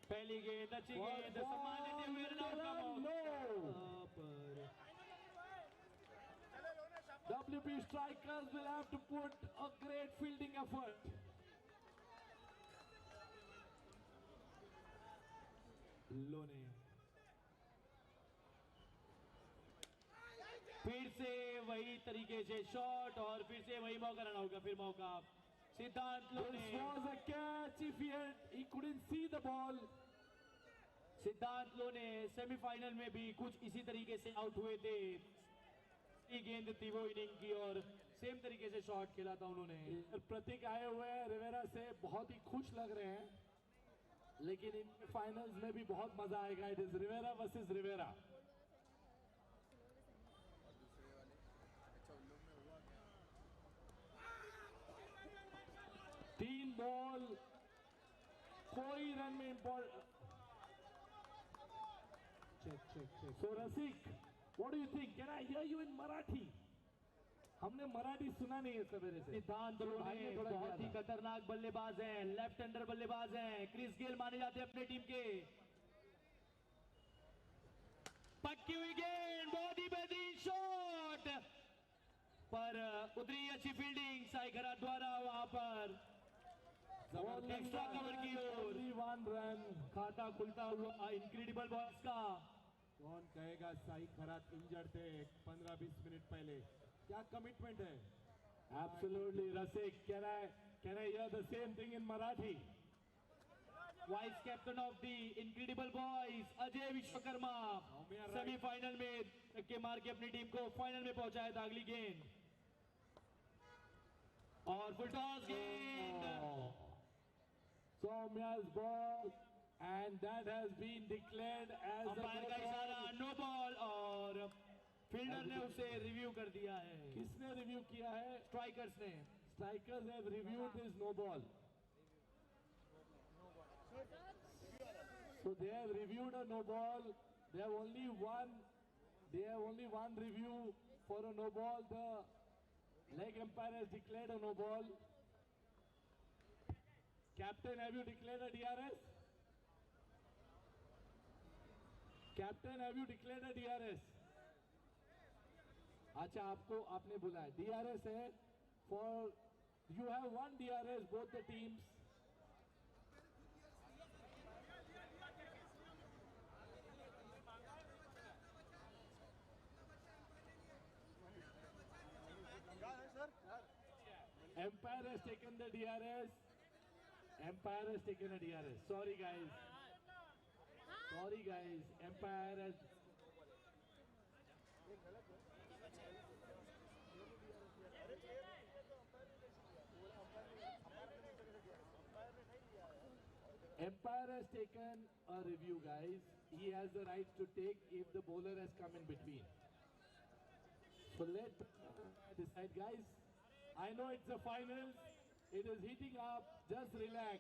पहली गेंद अच्छी गेंद सम्मान लेते हुए रन आउट का No. WP Strikers will have to put a great fielding effort. लोने फिर से वही तरीके से शॉट और फिर से वही मौका, रन आउट का फिर मौका. सिद्धांत This लोने was a catch. If he couldn't see the ball. सिद्धांत लोने सेमीफाइनल में भी कुछ इसी तरीके से आउट हुए थे. गेंद थी वो इनिंग की और सेम तरीके से शॉट खेला था उन्होंने. प्रतीक आए हुए हैं रिवेरा से, बहुत ही खुश लग रहे हैं, लेकिन इन फाइनल्स में भी बहुत मजा आएगा. It is Riviera versus Riviera. तीन बॉल, कोई रन में important. check. So Rasik, what do you think? Can I hear you in Marathi? हमने मराठी सुना नहीं है सवेरे से. सिद्धांत लोने बहुत ही खतरनाक बल्लेबाज हैं, लेफ्ट हैंडर बल्लेबाज हैं, क्रिस गेल माने जाते हैं अपने टीम के. पक्की हुई गेंद, बहुत ही बेहतरीन शॉट, पर उतरी अच्छी फील्डिंग साई खरात द्वारा. वहां पर एक्स्ट्रा कवर की ओर 1 रन. खाता खुलता हुआ इनक्रेडिबल बॉयज का. कौन कहेगा साई खरात इंजर्ड थे 15-20 मिनट पहले. क्या कमिटमेंट है. Absolutely, Rasik. Can I hear the same thing in Marathi? Vice captain of the incredible boys Ajay Vishwakarma semifinal में धक्के मार के अपनी टीम को फाइनल में पहुंचाया था. अगली गेंद और फुल टॉस गेंद. Soumya's ball, and that has been declared as the umpire का इशारा नो बॉल और फील्डर ने उसे रिव्यू कर दिया है. किसने रिव्यू किया है? स्ट्राइकर्स ने. Strikers have reviewed this no ball. So they have reviewed a no ball. They have only one review for a no ball. The leg umpire has declared a no ball. Captain, have you declared a DRS? Captain, have you declared a DRS? अच्छा, आपने बुलाया. DRS है for You have one DRS, both the teams. Empire has taken the DRS. Empire has taken a DRS. Sorry guys. Sorry guys. Empire has. Empire has taken a review, guys. He has the right to take if the bowler has come in between. So let decide, guys. I know it's a final. It is heating up. Just relax.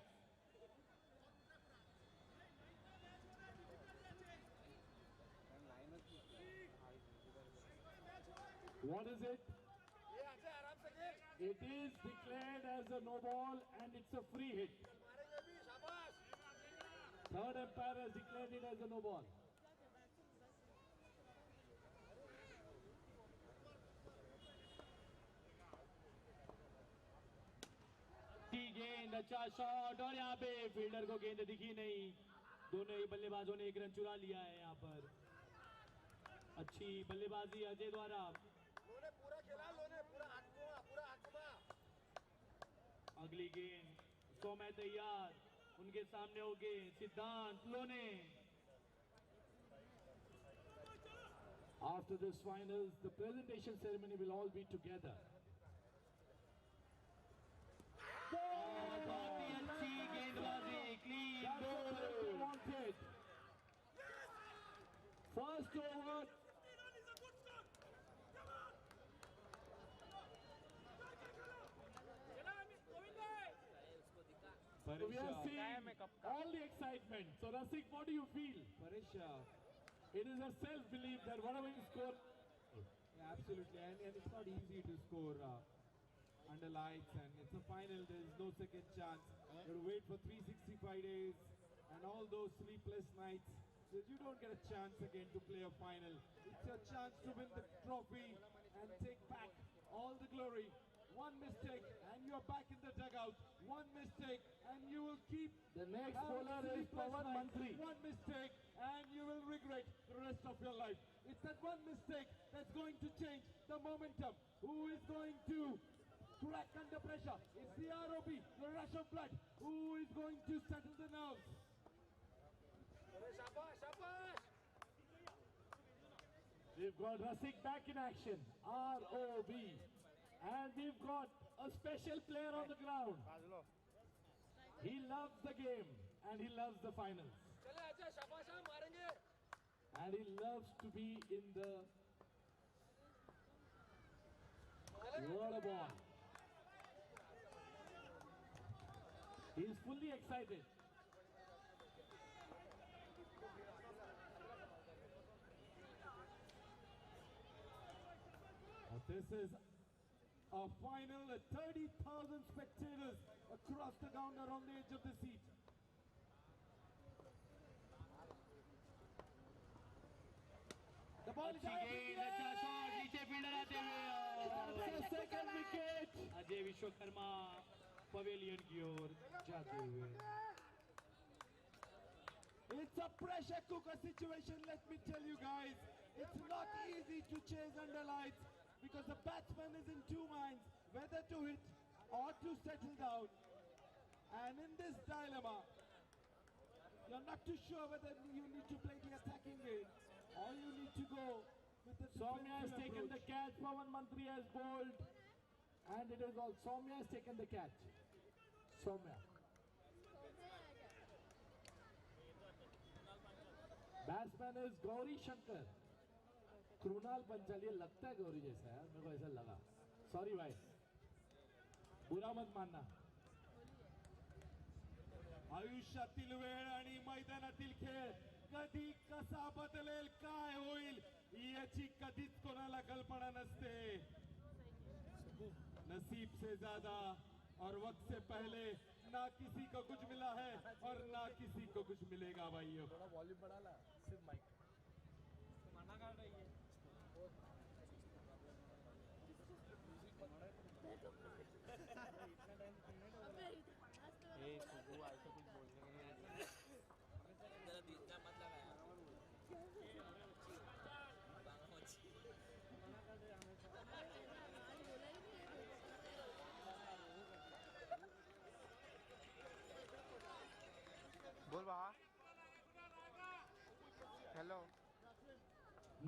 What is it? It is declared as a no ball and it's a free hit. Third umpire has declared it as a no ball. गेंद, अच्छा shot, और यहाँ पे fielder को गेंद दिखी नहीं। दोनों ही बल्लेबाजों ने एक रन चुरा लिया है यहाँ पर। अच्छी बल्लेबाजी अजय द्वारा। अगली गेंद सौम्या तैयार, उनके सामने हो गए सिद्धांत लोने। After this finals, the presentation ceremony will all be together. बहुत ही अच्छी गेंदबाजी, क्लीन बोल। First over we are seeing all the excitement. So Rasik, what do you feel? Parisha. It is a self-belief that whatever you score. Yeah, absolutely, and it's not easy to score under lights, and it's a final. There is no second chance. You have to wait for 365 days and all those sleepless nights. So you don't get a chance again to play a final. It's your chance to win the trophy and take back all the glory. One mistake and you're back in the dugout. One mistake and you will keep the next bowler is Pawan Mantri. One mistake and you will regret the rest of your life. It's that one mistake that's going to change the momentum. Who is going to crack under pressure? It's the ROB, the rush of blood. Who is going to settle the nerves? We've got Rasik back in action, ROB. And we've got a special player on the ground. He loves the game and he loves the finals. And he loves to be in the water ball. He's fully excited. This is a final, 30,000 spectators across the ground are on the edge of the seat. The ball is out in the अच्छा air. Shot, नीचे fielder आते हुए Second wicket. Ajay Vishwakarma pavilion की ओर जाते हुए। It's a pressure cooker situation, let me tell you guys. It's not easy to chase under lights because the batsman is in two minds, whether to hit or to settle down. And in this dilemma, you're not too sure whether you need to play the attacking game or you need to go with the Soumya has defensive taken the approach. catch. Pawan Mantri has bowled. And it is all Soumya has taken the catch. Soumya. Batsman is Gauri Shankar. Krunal Panchal, ये लगता है गौरी जैसा है, मेरे को ऐसा लगा. Sorry भाई, बुरा मत मानना. आयुष्यातील वेळ आणि मैदानातील खेळ कधी कसा बदलेल, काय होईल याची कधीच कोणाला कल्पना नसते. नसीब से ज्यादा और वक्त से पहले ना किसी को कुछ मिला है और ना किसी को कुछ मिलेगा भाइयों. थोड़ा वॉल्यूम बढ़ा ला, सिर्फ माइक मना कर रही है.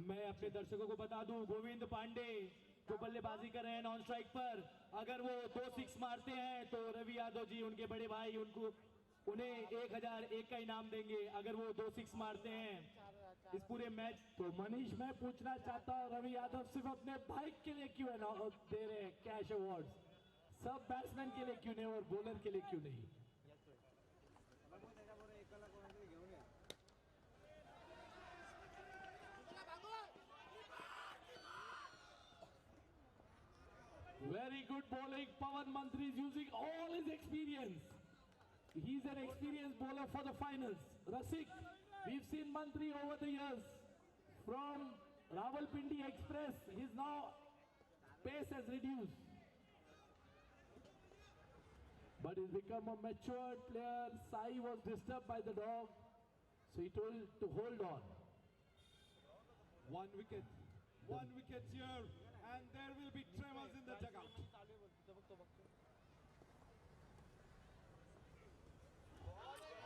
मैं अपने दर्शकों को बता दूं, गोविंद पांडे जो बल्लेबाजी कर रहे हैं नॉन स्ट्राइक पर, अगर वो 2 6 मारते हैं तो रवि यादव जी उनके बड़े भाई उन्हें 1001 का इनाम देंगे अगर वो 2 6 मारते हैं इस पूरे मैच। तो मनीष, मैं पूछना चाहता हूँ, रवि यादव सिर्फ अपने बाइक के लिए क्यों दे रहे हैं कैश अवार्ड्स? सब बैट्समैन के लिए क्यों नहीं और बॉलर के लिए क्यों नहीं? Very good bowling. Pawan Mantri is using all his experience. He's an experienced bowler for the finals. Rasik, we've seen Mantri over the years. From Rawalpindi Express, his now pace has reduced. But he's become a matured player. Sai was disturbed by the dog, so he told to hold on. 1 wicket. 1 wicket here, and there will be tremors in the dugout.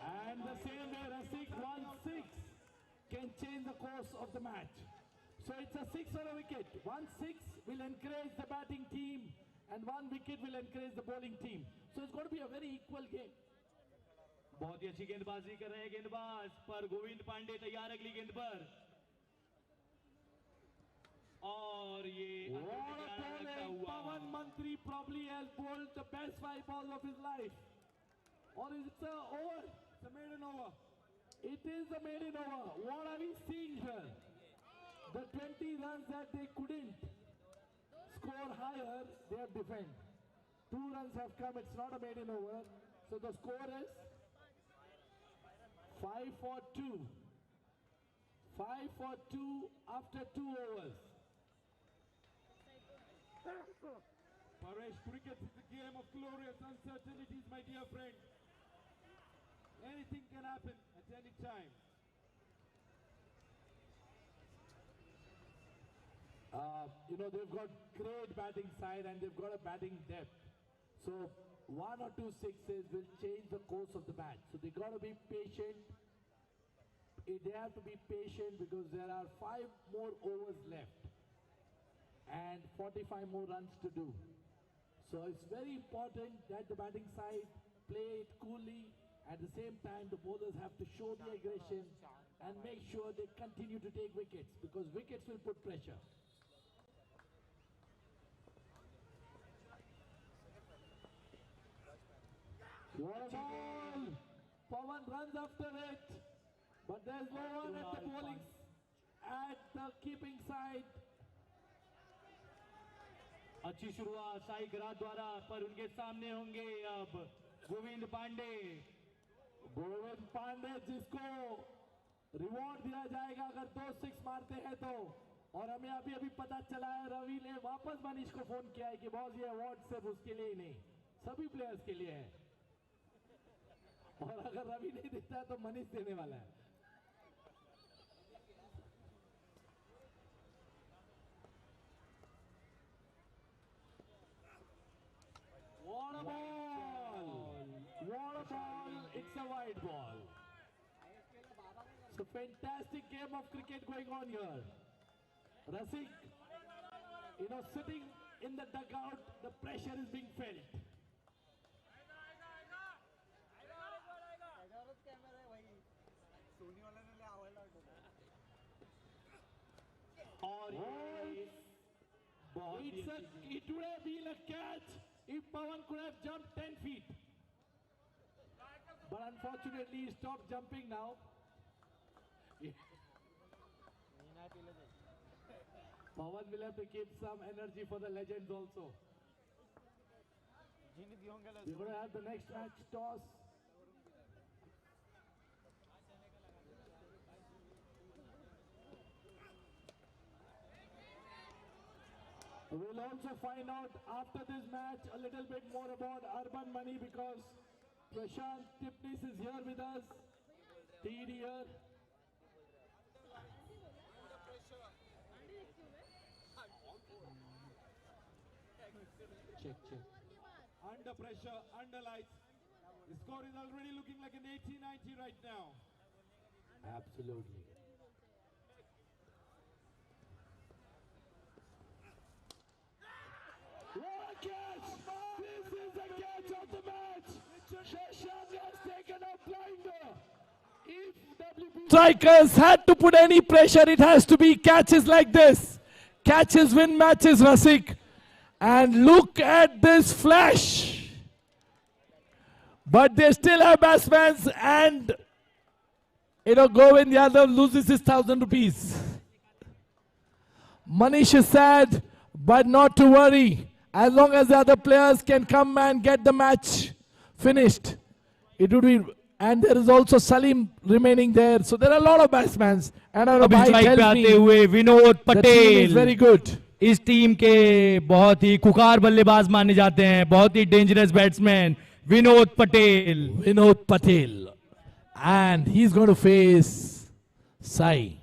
And the same way, Rasik 1-6 can change the course of the match. So it's a 6 or a wicket. 1-6 will encourage the batting team, and 1 wicket will encourage the bowling team. So it's going to be a very equal game. बहुत ही अच्छी गेंदबाजी कर रहे हैं गेंदबाज, पर गोविंद पांडे तैयार अगली गेंद पर, और ये What a bowling! Pawan Mantri probably has bowled the best 5 balls of his life. Or is it a over? It's a maiden over. It is a maiden over. What are we seeing here? The 20 runs that they couldn't score higher, they have defended. 2 runs have come. It's not a maiden over. So the score is 5 for 2. 5 for 2 after 2 overs. Paresh, cricket is a game of glorious uncertainties, my dear friend. Anything can happen at any time. They've got great batting side and they've got a batting depth. So 1 or 2 sixes will change the course of the match. So they got to be patient. They have to be patient because there are 5 more overs left and 45 more runs to do. So it's very important that the batting side play it coolly. At the same time, the bowlers have to show the aggression and make sure they continue to take wickets because wickets will put pressure. What a ball! Pawan runs after it, but there's no one at the bowling, at the keeping side. अच्छी शुरुआत साई गरात द्वारा, पर उनके सामने होंगे अब गोविंद पांडे। गोविंद पांडे जिसको reward दिया जाएगा अगर 2 6 मारते हैं तो। और हमें अभी पता चला है, रवि ने वापस मनीष को फोन किया है कि बॉस ये अवार्ड सिर्फ उसके लिए ही नहीं, सभी प्लेयर्स के लिए है। और अगर रवि नहीं देता है तो मनीष देने वाला है। What a ball! What a ball! It's a wide ball. It's a fantastic game of cricket going on here. Rasik, sitting in the dugout, the pressure is being felt. और it would have been a catch if Pawan could have jumped 10 feet. But unfortunately, he stopped jumping now. Pawan will have to keep some energy for the legends also. We're going to have the next match toss. We'll also find out after this match a little bit more about Urban Money because Prashant Tipnis is here with us. TD here. Check. Under pressure, under lights. The score is already looking like an 80-90 right now. Absolutely. Strikers had to put any pressure. It has to be catches like this. Catches win matches, Rasik. And look at this flash. But they still have batsmen, and Govind Yadav loses his 1,000 rupees. Manish is sad, but not to worry. As long as the other players can come and get the match finished, it would be. And there is also Salim remaining there. So there are a lot of batsmen. And our अभी bhai strike पे tells आते me हुए Vinod the team is very Patel good. इस टीम के बहुत ही खुकार बल्लेबाज माने जाते हैं, बहुत ही dangerous batsman Vinod Patel. Vinod Patel. And he's going to face Sai.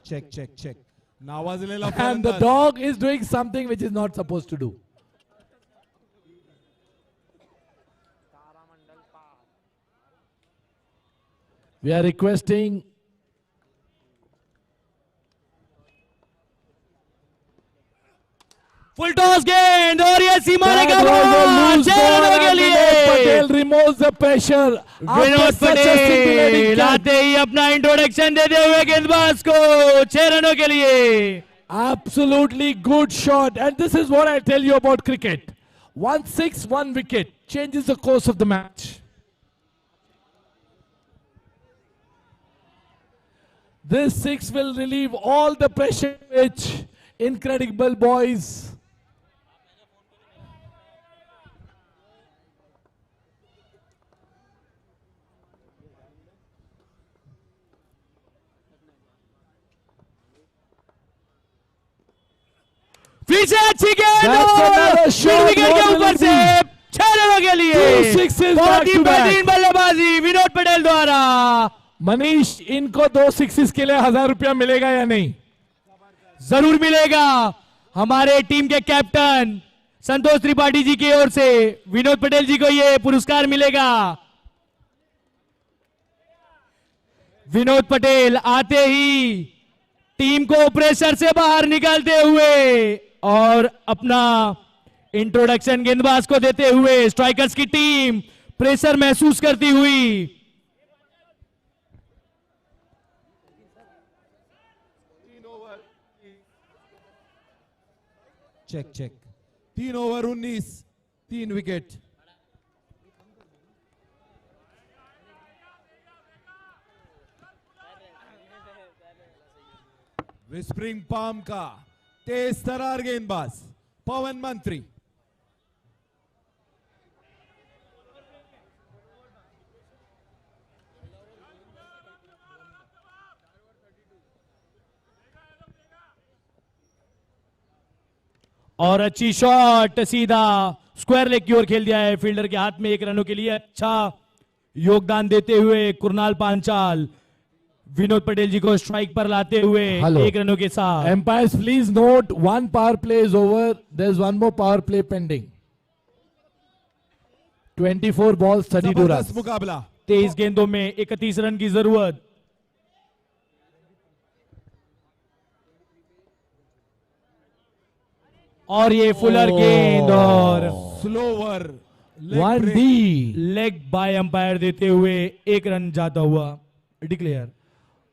Check नावाजलेला And the फलंदाज. dog is doing something which is not supposed to do. We are requesting full toss गेंद और ये सीमाने का that was a ball loose 6 ball रनों के and लिए. Vinod Patel removes the pressure. After Vinod such a scintillating Patel catch. आते ही अपना introduction देते हुए गेंदबाज को 6 रनों के लिए. Absolutely good shot. And this is what I tell you about cricket. 1-6, 1 wicket changes the course of the match. This 6 will relieve all the pressure which incredible boys. फिर से अच्छी गेंद That's और another मिड shot. विकेट के What will ऊपर it से be? 6 रनों के लिए. 2 sixes बहुत back ही to back. बेहतरीन बल्लेबाजी विनोद पटेल द्वारा. मनीष, इनको 2 सिक्सेस के लिए 1,000 रुपया मिलेगा या नहीं? जरूर मिलेगा. हमारे टीम के कैप्टन संतोष त्रिपाठी जी की ओर से विनोद पटेल जी को ये पुरस्कार मिलेगा. विनोद पटेल आते ही टीम को प्रेशर से बाहर निकालते हुए और अपना इंट्रोडक्शन गेंदबाज को देते हुए स्ट्राइकर्स की टीम प्रेशर महसूस करती हुई. Check 3 over 19 3 wicket. Whispering palm का तेज तरार गेंदबाज पवन मंत्री. और अच्छी शॉट सीधा स्क्वायर लेग की ओर खेल दिया है. फील्डर के हाथ में 1 रनों के लिए अच्छा योगदान देते हुए कुरनाल पांचाल विनोद पटेल जी को स्ट्राइक पर लाते हुए Hello. 1 रनों के साथ. Umpires, please note, 1 power play is over. There's 1 more power play pending. 24 balls, 32 जबरदस्त runs. मुकाबला. 23 गेंदों में 31 रन की जरूरत. और ये फुलर गेंद और slower 1D. Leg bye umpire देते हुए 1 रन जाता हुआ declare.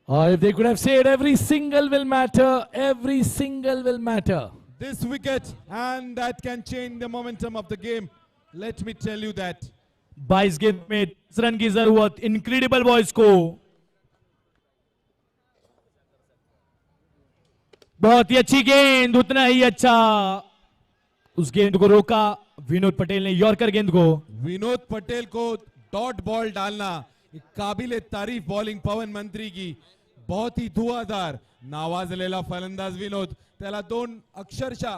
If they could have said every single will matter, every single will matter. this wicket and that can change the momentum of the game. Let me tell you that. 22 गेंद में 30 run की जरूरत incredible boys को. बहुत ही अच्छी गेंद, उतना ही अच्छा उस गेंद को रोका विनोद पटेल ने यॉर्कर गेंद को. Vinod Patel co dot ball डालना काबिल तारीफ बॉलिंग पवन मंत्री की. बहुत ही धुआधार नावाजलेला फलंदाज विनोद. त्याला 2 अक्षरशः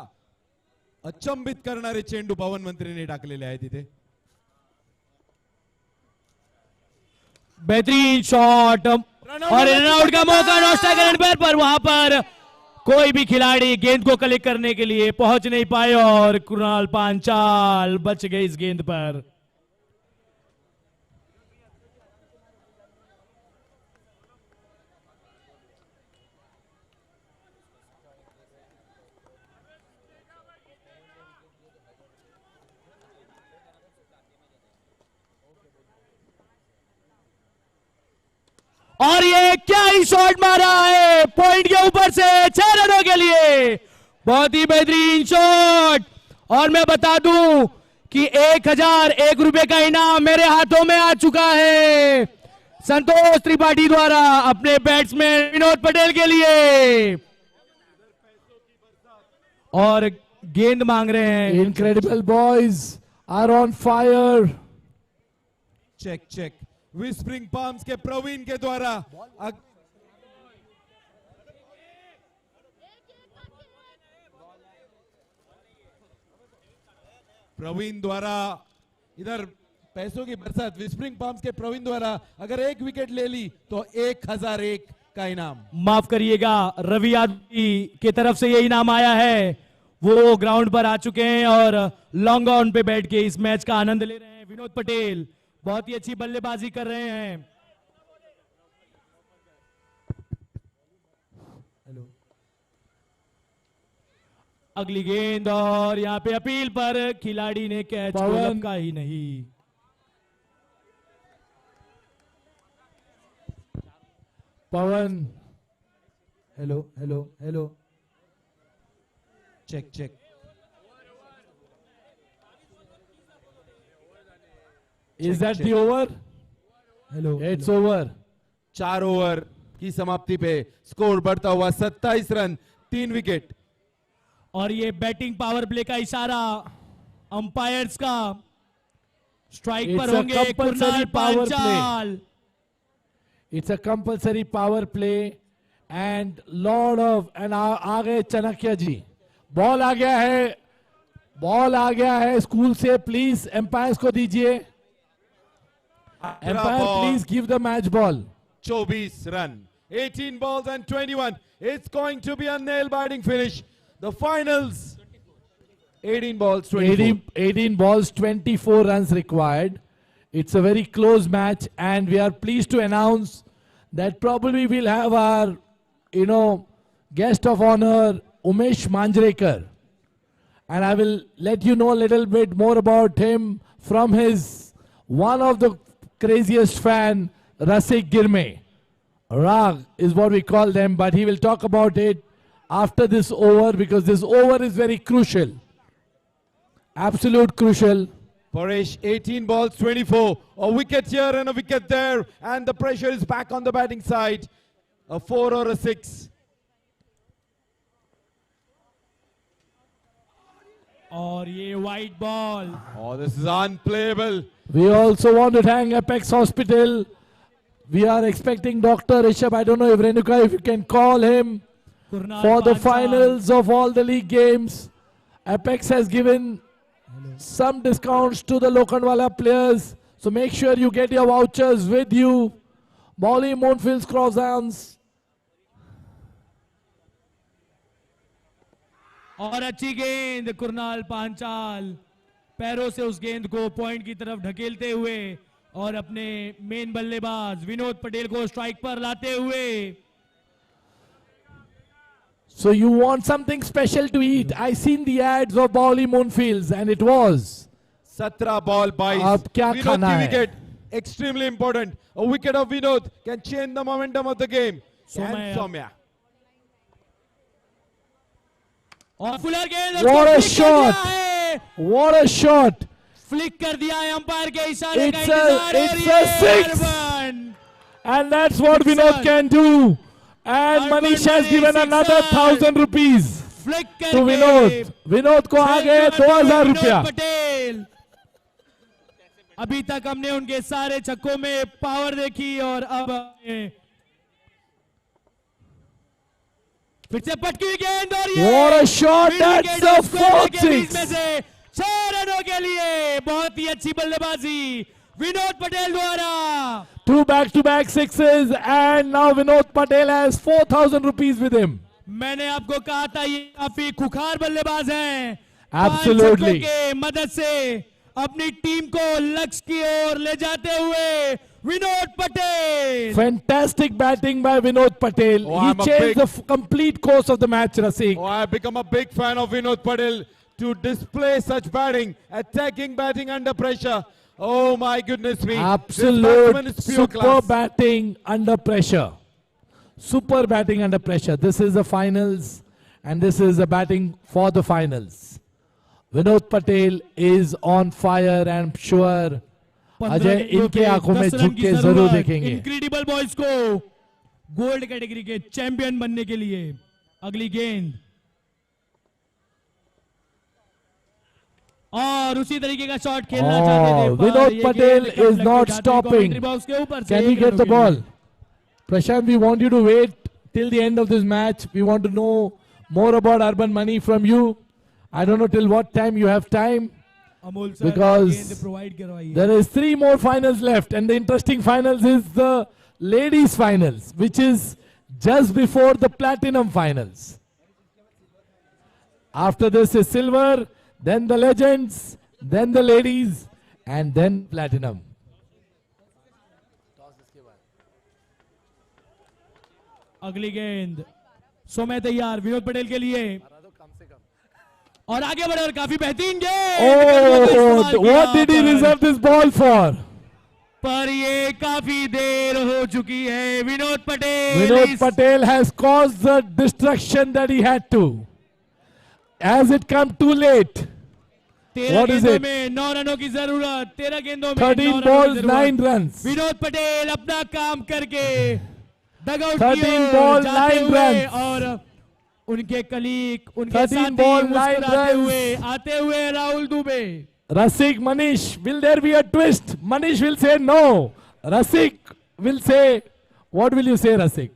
अचंबित करणारे चेंडू पवन मंत्रीने टाकलेले आहेत तिथे. बेहतरीन शॉट और रनआउट का मौका नौस्टा करने पर वहां पर कोई भी खिलाड़ी गेंद को कलेक्ट करने के लिए पहुंच नहीं पाए और कुणाल पांचाल बच गए इस गेंद पर. और ये क्या ही शॉट मारा है पॉइंट के ऊपर से 6 रनों के लिए, बहुत ही बेहतरीन शॉट। और मैं बता दूं कि 1001 रुपए का इनाम मेरे हाथों में आ चुका है संतोष त्रिपाठी द्वारा अपने बैट्समैन विनोद पटेल के लिए, और गेंद मांग रहे हैं। Incredible boys are on fire. Check check whispering palms के प्रवीण के द्वारा प्रवीण द्वारा इधर पैसों की बरसात। विस्परिंग पाम्स के प्रवीण द्वारा अगर 1 विकेट ले ली तो 1001 का इनाम। माफ करिएगा, रवि यादव की तरफ से ये इनाम आया है, वो ग्राउंड पर आ चुके हैं और लॉन्ग ऑन पे बैठ के इस मैच का आनंद ले रहे हैं। विनोद पटेल बहुत ही अच्छी बल्लेबाजी कर रहे हैं। अगली गेंद और यहाँ पे अपील पर खिलाड़ी ने कैच को लपका ही नहीं। Pawan, hello hello hello, check check is that the over? Hello, it's over. 4 over की समाप्ति पे स्कोर बढ़ता हुआ 27 रन 3 विकेट। और ये बैटिंग पावर प्ले का इशारा अंपायर्स का, स्ट्राइक पर It's a होंगे compulsory Kunal power Panchal. It's a compulsory power play and lot of and आ गए चाणक्य जी, बॉल आ गया है, बॉल आ गया है स्कूल से, प्लीज एम्पायर्स को दीजिए। Umpire please give the match ball. 24 run, 18 balls and 21. It's going to be a nail biting finish. The finals, 18 balls, 24. 18 balls, 24 runs required. It's a very close match and we are pleased to announce that probably we'll have our, guest of honor, Umesh Manjrekar. And I will let you know a little bit more about him from his, one of the craziest fan, Rasik Girme. Rag is what we call them, but he will talk about it after this over because this over is very crucial. Absolute crucial. Paresh, 18 balls, 24. A wicket here and a wicket there. And the pressure is back on the batting side. A 4 or a 6. और ये white ball. Oh, this is unplayable. We also want to thank Apex Hospital. We are expecting Dr. Rishabh. I don't know if Renuka, if you can call him for the finals of all the league games. Apex has given some discounts to the Lokhandwala players. So make sure you get your vouchers with you. Molly Moonfields croissants. और अच्छी गेंद कुरनाल पांचाल पैरों से उस गेंद को point की तरफ ढकेलते हुए और अपने मेन बल्लेबाज विनोद पटेल को स्ट्राइक पर लाते हुए। So you want something special to eat? I seen the ads of Molly Moonfields and it was 17 ball 22. अब क्या Vinod खाना की है? wicket, extremely important. A wicket of Vinod can change the momentum of the game. Soumya. And Soumya. और Fuller गेंद What a उसको flick कर shot! दिया है। What a shot! फ्लिक कर दिया है अंपायर के इशारे का It's इंतजार a और ये 6. Run. And that's what Six Vinod run. can do. And Urban Manish has Mani, given 6 another run. 1,000 rupees flick to करके Vinod. Vinod को आ गए 2,000 विनोद रुपया. पटेल। अभी तक हमने उनके सारे छक्कों में पावर देखी और अब फिर से पटकी हुई गेंद और ये What a shot! फिर That's wicket the square 4th के बीच 6. में से 6 रनों के लिए बहुत ही अच्छी बल्लेबाजी विनोद पटेल द्वारा। 2 back-to-back sixes and now Vinod Patel has 4,000 rupees with him. मैंने आपको कहा था ये काफी खुखार बल्लेबाज हैं। Absolutely. 5 छक्कों के मदद से अपनी टीम को लक्ष्य की ओर ले जाते हुए Vinod Patel. Fantastic batting by Vinod Patel. Oh, He I'm a changed big- the complete course of the match, Rasik. Oh, I've become a big fan of Vinod Patel to display such batting, attacking batting under pressure. Oh my goodness me. This Absolute batsman is pure super class. batting under pressure. Super batting under pressure. This is the finals and this is the batting for the finals. Vinod Patel is on fire and I'm sure Ajay इनके आंखों में झुक के जरूर देखेंगे. Incredible boys को gold category के champion बनने के लिए अगली गेंद और उसी तरीके का शॉट खेलना चाहते थे पर Vinod ये Patel गेंद is कम not लग के stopping. जाती है बॉक्स के ऊपर से. Can we get the ball? Prashant, we want you to wait till the end of this match. We want to know more about Urban Money from you. I don't know till what time you have time. Amol sir Because गेंद provide करवाइए. There is 3 more finals left and the interesting finals is the ladies finals which is just before the platinum finals. After this is silver, then the legends, then the ladies and then platinum. अगली गेंद सोमे तैयार विनोद पटेल के लिए और आगे बढ़े और काफी बेहतरीन गेंद. Oh, what did he reserve this ball for? पर ये काफी देर हो चुकी है. Vinod Patel Vinod Patel has caused the destruction that he had to. As it come too late. 13 What is गेंदों it? में 9 रनों की जरूरत. 13 गेंदों में 13 9 balls, रनों की 9 जरूरत. runs. विनोद पटेल अपना काम करके डगआउट 13 ball, 9 runs. और उनके कलीग उनके 13 साथी ball, 9 मुस्कुराते runs. हुए आते हुए Rahul Dubey. Rasik, Manish, will there be a twist? Manish will say no. Rasik will say, what will you say, Rasik?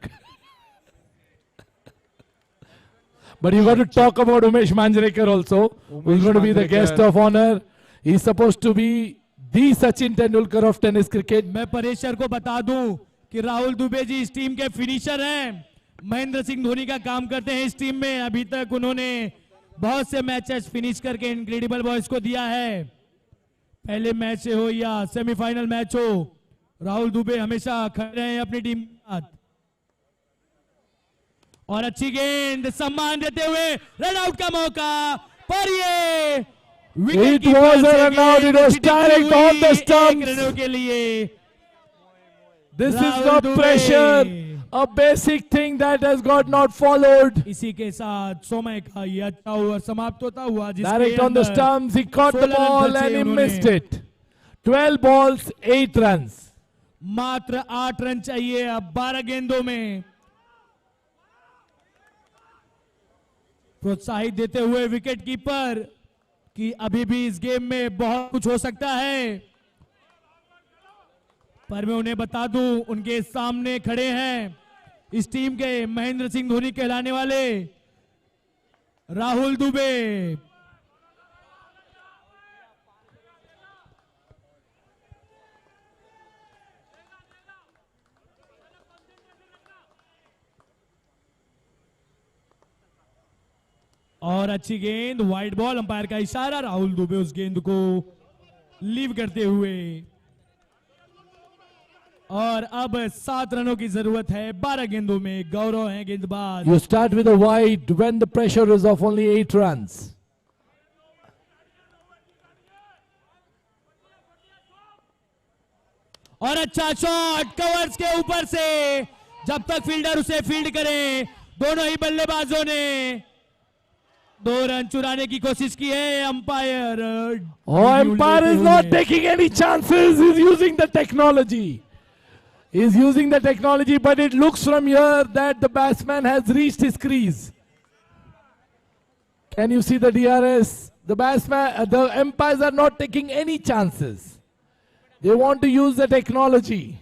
But you got to talk about Umesh Manjrekar also, who's going to be the guest of honor. He's supposed to be the Sachin Tendulkar of tennis cricket. मैं Paresh sir को बता दूं कि राहुल दुबे जी इस टीम के finisher हैं. महेंद्र सिंह धोनी का काम करते हैं इस टीम में. अभी तक उन्होंने बहुत से मैचेस फिनिश करके इनक्रेडिबल बॉयज को दिया है. पहले मैच से हो या सेमीफाइनल मैच हो, राहुल दुबे हमेशा खड़े रहे हैं अपनी टीम के साथ. और अच्छी गेंद सम्मान देते हुए रन आउट का मौका. पर ये It was a run out. It was direct on the stumps. रनों के लिए This is Rahul the Dubey. pressure. A basic thing that has got not followed. इसी के साथ सोमय का ये अच्छा ओवर समाप्त होता हुआ जिसके Direct on the अंदर stumps. He caught the 16 run ball खर्चे and he उन्होंने. missed it. 12 balls, 8 runs. मात्र 8 रन चाहिए अब 12 गेंदों में. प्रोत्साहित देते हुए विकेट कीपर कि अभी भी इस गेम में बहुत कुछ हो सकता है. पर मैं उन्हें बता दूं उनके सामने खड़े हैं इस टीम के महेंद्र सिंह धोनी कहलाने वाले राहुल दुबे. और अच्छी गेंद वाइड बॉल. अंपायर का इशारा. राहुल दुबे उस गेंद को लीव करते हुए. और अब 7 रनों की जरूरत है 12 गेंदों में. गौरव है गेंदबाज. You start with a wide when the pressure is of only 8 runs. और अच्छा शॉट कवर्स के ऊपर से. जब तक फील्डर उसे फील्ड करे. दोनों ही बल्लेबाजों ने 2 रन चुराने की कोशिश की है. Umpire Umpire is not taking any chances. He's using the technology. He's using the technology, but it looks from here that the batsman has reached his crease. Can you see the DRS? The batsman, the umpires are not taking any chances. They want to use the technology.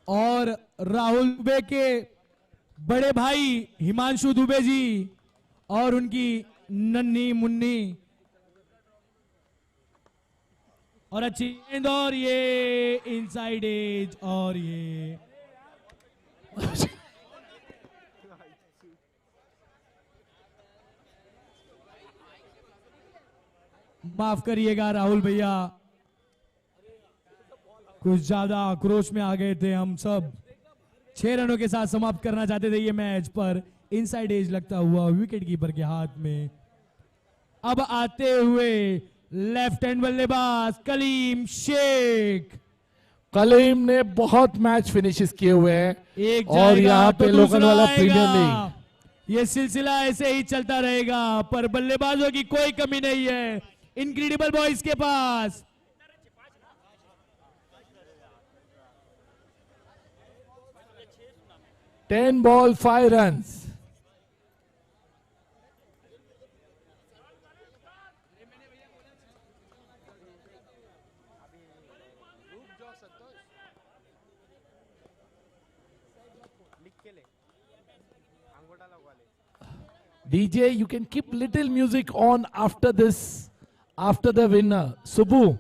और राहुल दुबे के बड़े भाई हिमांशु दुबे जी और उनकी नन्ही मुन्नी. और अच्छी गेंद और ये इनसाइड एज. और ये माफ करिएगा राहुल भैया, कुछ ज्यादा आक्रोश में आ गए थे हम सब। 6 रनों के साथ समाप्त करना चाहते थे ये मैच, पर इनसाइड एज लगता हुआ विकेट कीपर के हाथ में। अब आते हुए लेफ्ट हैंड बल्लेबाज कलीम शेख। कलीम ने बहुत मैच फिनिशेस किए हुए हैं एक और जाएगा यहाँ तो पे लोकल दूसरा वाला आएगा। Premier league. ये सिलसिला ऐसे ही चलता रहेगा, पर बल्लेबाजों की कोई कमी नहीं है इनक्रेडिबल बॉयज के पास। Ten ball 5 runs. DJ, you can keep little music on after this, after the winner. Subbu.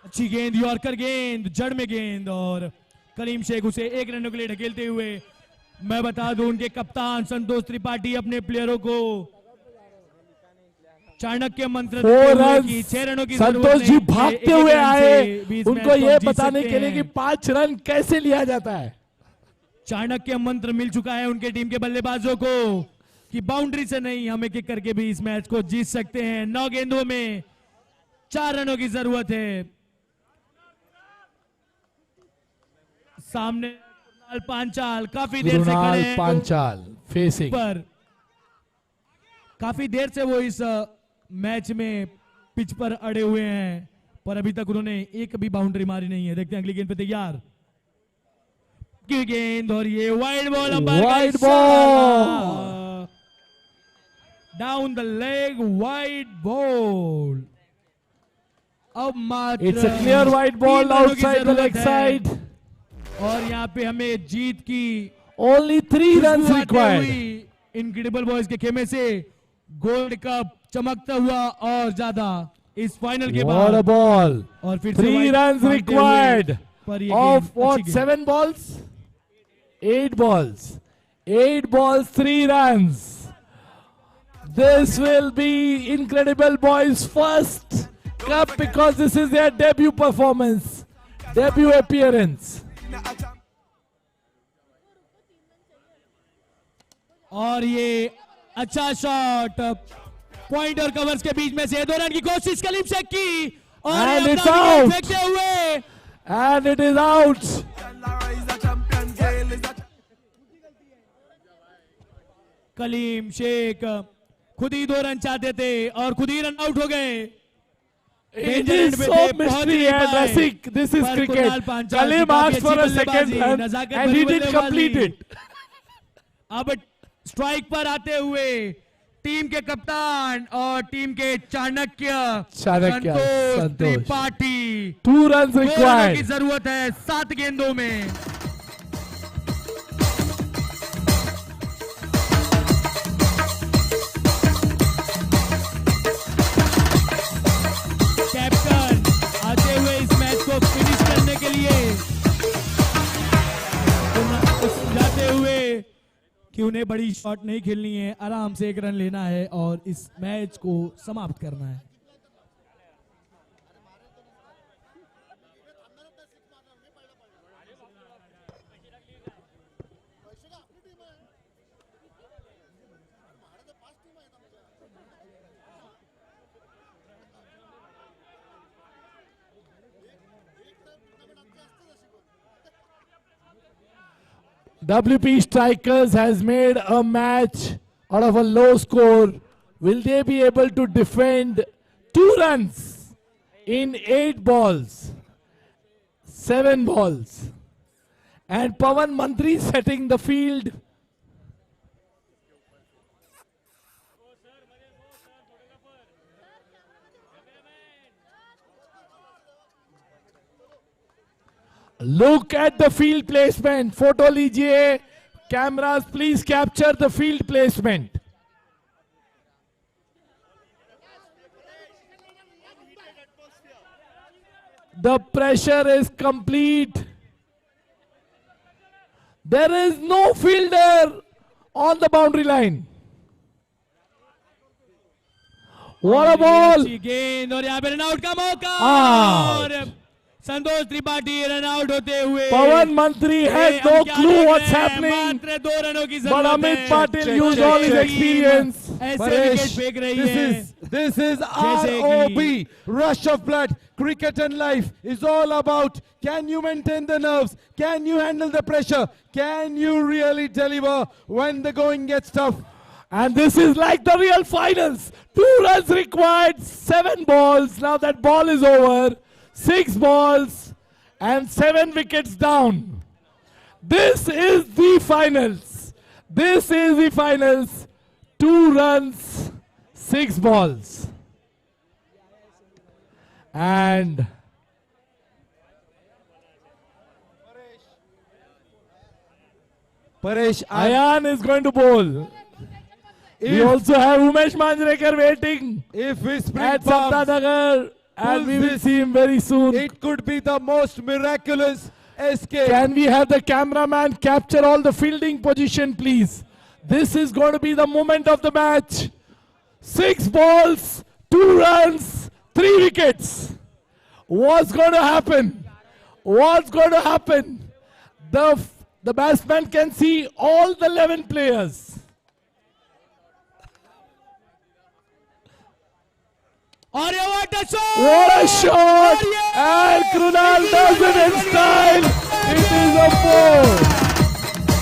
अच्छी गेंद, यॉर्कर गेंद, जड़ में गेंद, और कलीम शेख उसे 1 रन के लिए ढकेलते हुए। मैं बता दूं उनके कप्तान संतोष त्रिपाठी अपने प्लेयरों को चाणक्य मंत्र 4 रन। 6 रनों की संतोष जी भागते हुए आए उनको ये जीत बताने सकते के लिए हैं। कि 5 रन कैसे लिया जाता है। चाणक्य मंत्र मिल चुका है उनके टीम के बल्लेबाजों को कि बाउंड्री से नहीं, हम एक एक करके भी इस मैच को जीत सकते हैं। 9 गेंदों में 4 रनों की जरूरत है। सामने कुणाल पांचाल काफी देर से खड़े हैं पांचाल फेसिंग पर, काफी देर से वो इस मैच में पिच पर अड़े हुए हैं, पर अभी तक उन्होंने एक भी बाउंड्री मारी नहीं है। देखते हैं अगली गेंद पे तैयार की गेंद, और ये wide ball, wide ball down the leg, wide ball. अब मात्र it's a clear wide ball 3 रनों की आउटसाइड द जरूरत लेग है। साइड। और यहाँ पे हमें जीत की only 3 runs required. Incredible boys के खेमे से गोल्ड कप चमकता हुआ और ज्यादा इस फाइनल के What a बाद, ball! और फिर से 3 वाइड runs मारते required हुए, पर ये of गेंद what? अच्छी गेंद। 7 balls? 8 balls. 8 balls, 3 runs. This will be Incredible Boys' first cup because this is their debut performance, debut appearance. और ये अच्छा शॉट, पॉइंट और कवर्स के बीच में से 2 रन की कोशिश कलीम शेख की, और And ये it's अपना विकेट out. फेंकते हुए And it is out. Kaleem Sheikh खुद ही 2 रन चाहते थे और खुद ही रन आउट हो गए। It Danger is end पे so थे, पहुंच mystery नहीं and पाए। Rasik. This is पर cricket. कुणाल पांचाल की Kaleem काफी asked for अच्छी a second बल्लेबाजी, run नजाकत and भरी he did बल्लेबाजी। complete it. अब स्ट्राइक पर आते हुए टीम के कप्तान और टीम के चाणक्य चाणक्य, संतोष। त्रिपाठी। 2 runs 2 रनों की required. जरूरत है 7 गेंदों में। कैप्टन आते हुए इस मैच को फिनिश करने के लिए जाते हुए कि उन्हें बड़ी शॉट नहीं खेलनी है, आराम से 1 रन लेना है और इस मैच को समाप्त करना है। WP Strikers has made a match out of a low score. Will they be able to defend 2 runs in 8 balls, 7 balls? And Pawan Mantri setting the field. Look at the field placement. Photo लीजिए. Cameras, please capture the field placement. The pressure is complete. There is no fielder on the boundary line. What a ball! अच्छी गेंद और यहाँ पे runout का मौका Out. और संतोष Tripathi runout होते हुए Pawan Mantri has ये no हम क्या clue देख what's रहे हैं? happening. मात्र 2 रनों की But जरूरत Amit है। Patil used all his experience. ऐसे Paresh, विकेट फेंक रही है this is जैसे ROB, rush of blood. Cricket and life is all about, can you maintain the nerves? Can you handle the pressure? Can you really deliver when the going gets tough? And this is like the real finals. 2 runs required, 7 balls. Now that ball is over. 6 balls and 7 wickets down. This is the finals. This is the finals. 2 runs, 6 balls. And Paresh, Ayan is going to bowl. We also have Umesh Manjrekar waiting if we spring at palms, Saptanagar, and pulls we will this, see him very soon. it could be the most miraculous escape. Can we have the cameraman capture all the fielding position, please? This is going to be the moment of the match. 6 balls, 2 runs, 3 wickets. What's going to happen? What's going to happen? The batsman can see all the 11 players. और ये what a shot! What a shot! और ये- And Krunal does it in style. It is a 4.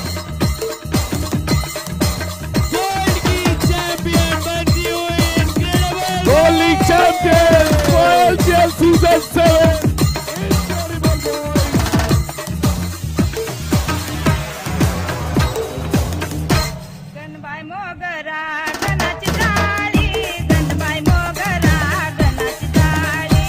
Gold की champion बनती हुई incredible Goal League champion for LPL season 7. Incredible boys. गणबाई मोगरा गणाची डाळी गणबाई मोगरा गणाची डाळी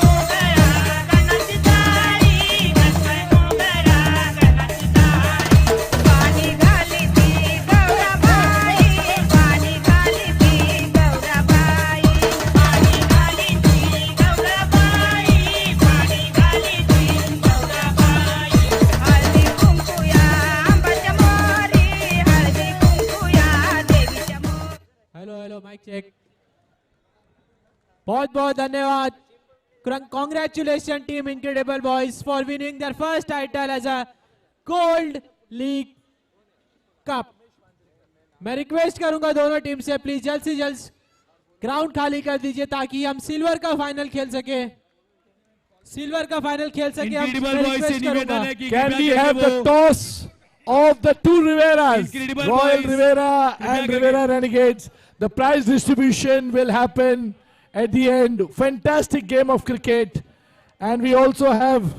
मोगरा गणाची डाळी गणबाई मोगरा गणाची डाळी पाणी घाली ती गौराबाई पाणी घाली ती गौराबाई पाणी घाली ती गौराबाई पाणी घाली ती गौराबाई हळदी कुंकुया आंबाच्या मोरी हळदी कुंकुया देवीच्या मोरी हेलो माइक चेक बहुत बहुत धन्यवाद congratulation team incredible boys for winning their first title as a gold league cup मैं रिक्वेस्ट करूंगा दोनों टीम से प्लीज जल्द से जल्द ग्राउंड खाली कर दीजिए ताकि हम सिल्वर का फाइनल खेल सके सिल्वर का फाइनल खेल सके हम incredible मैं boys से रिक्वेस्ट निवेदन करूंगा है कि Can कृपया we करके have the वो- toss of the 2 Riveras? Incredible Royal boys. Rivera and करके- Rivera Renegades. The prize distribution will happen at the end. Fantastic game of cricket. And we also have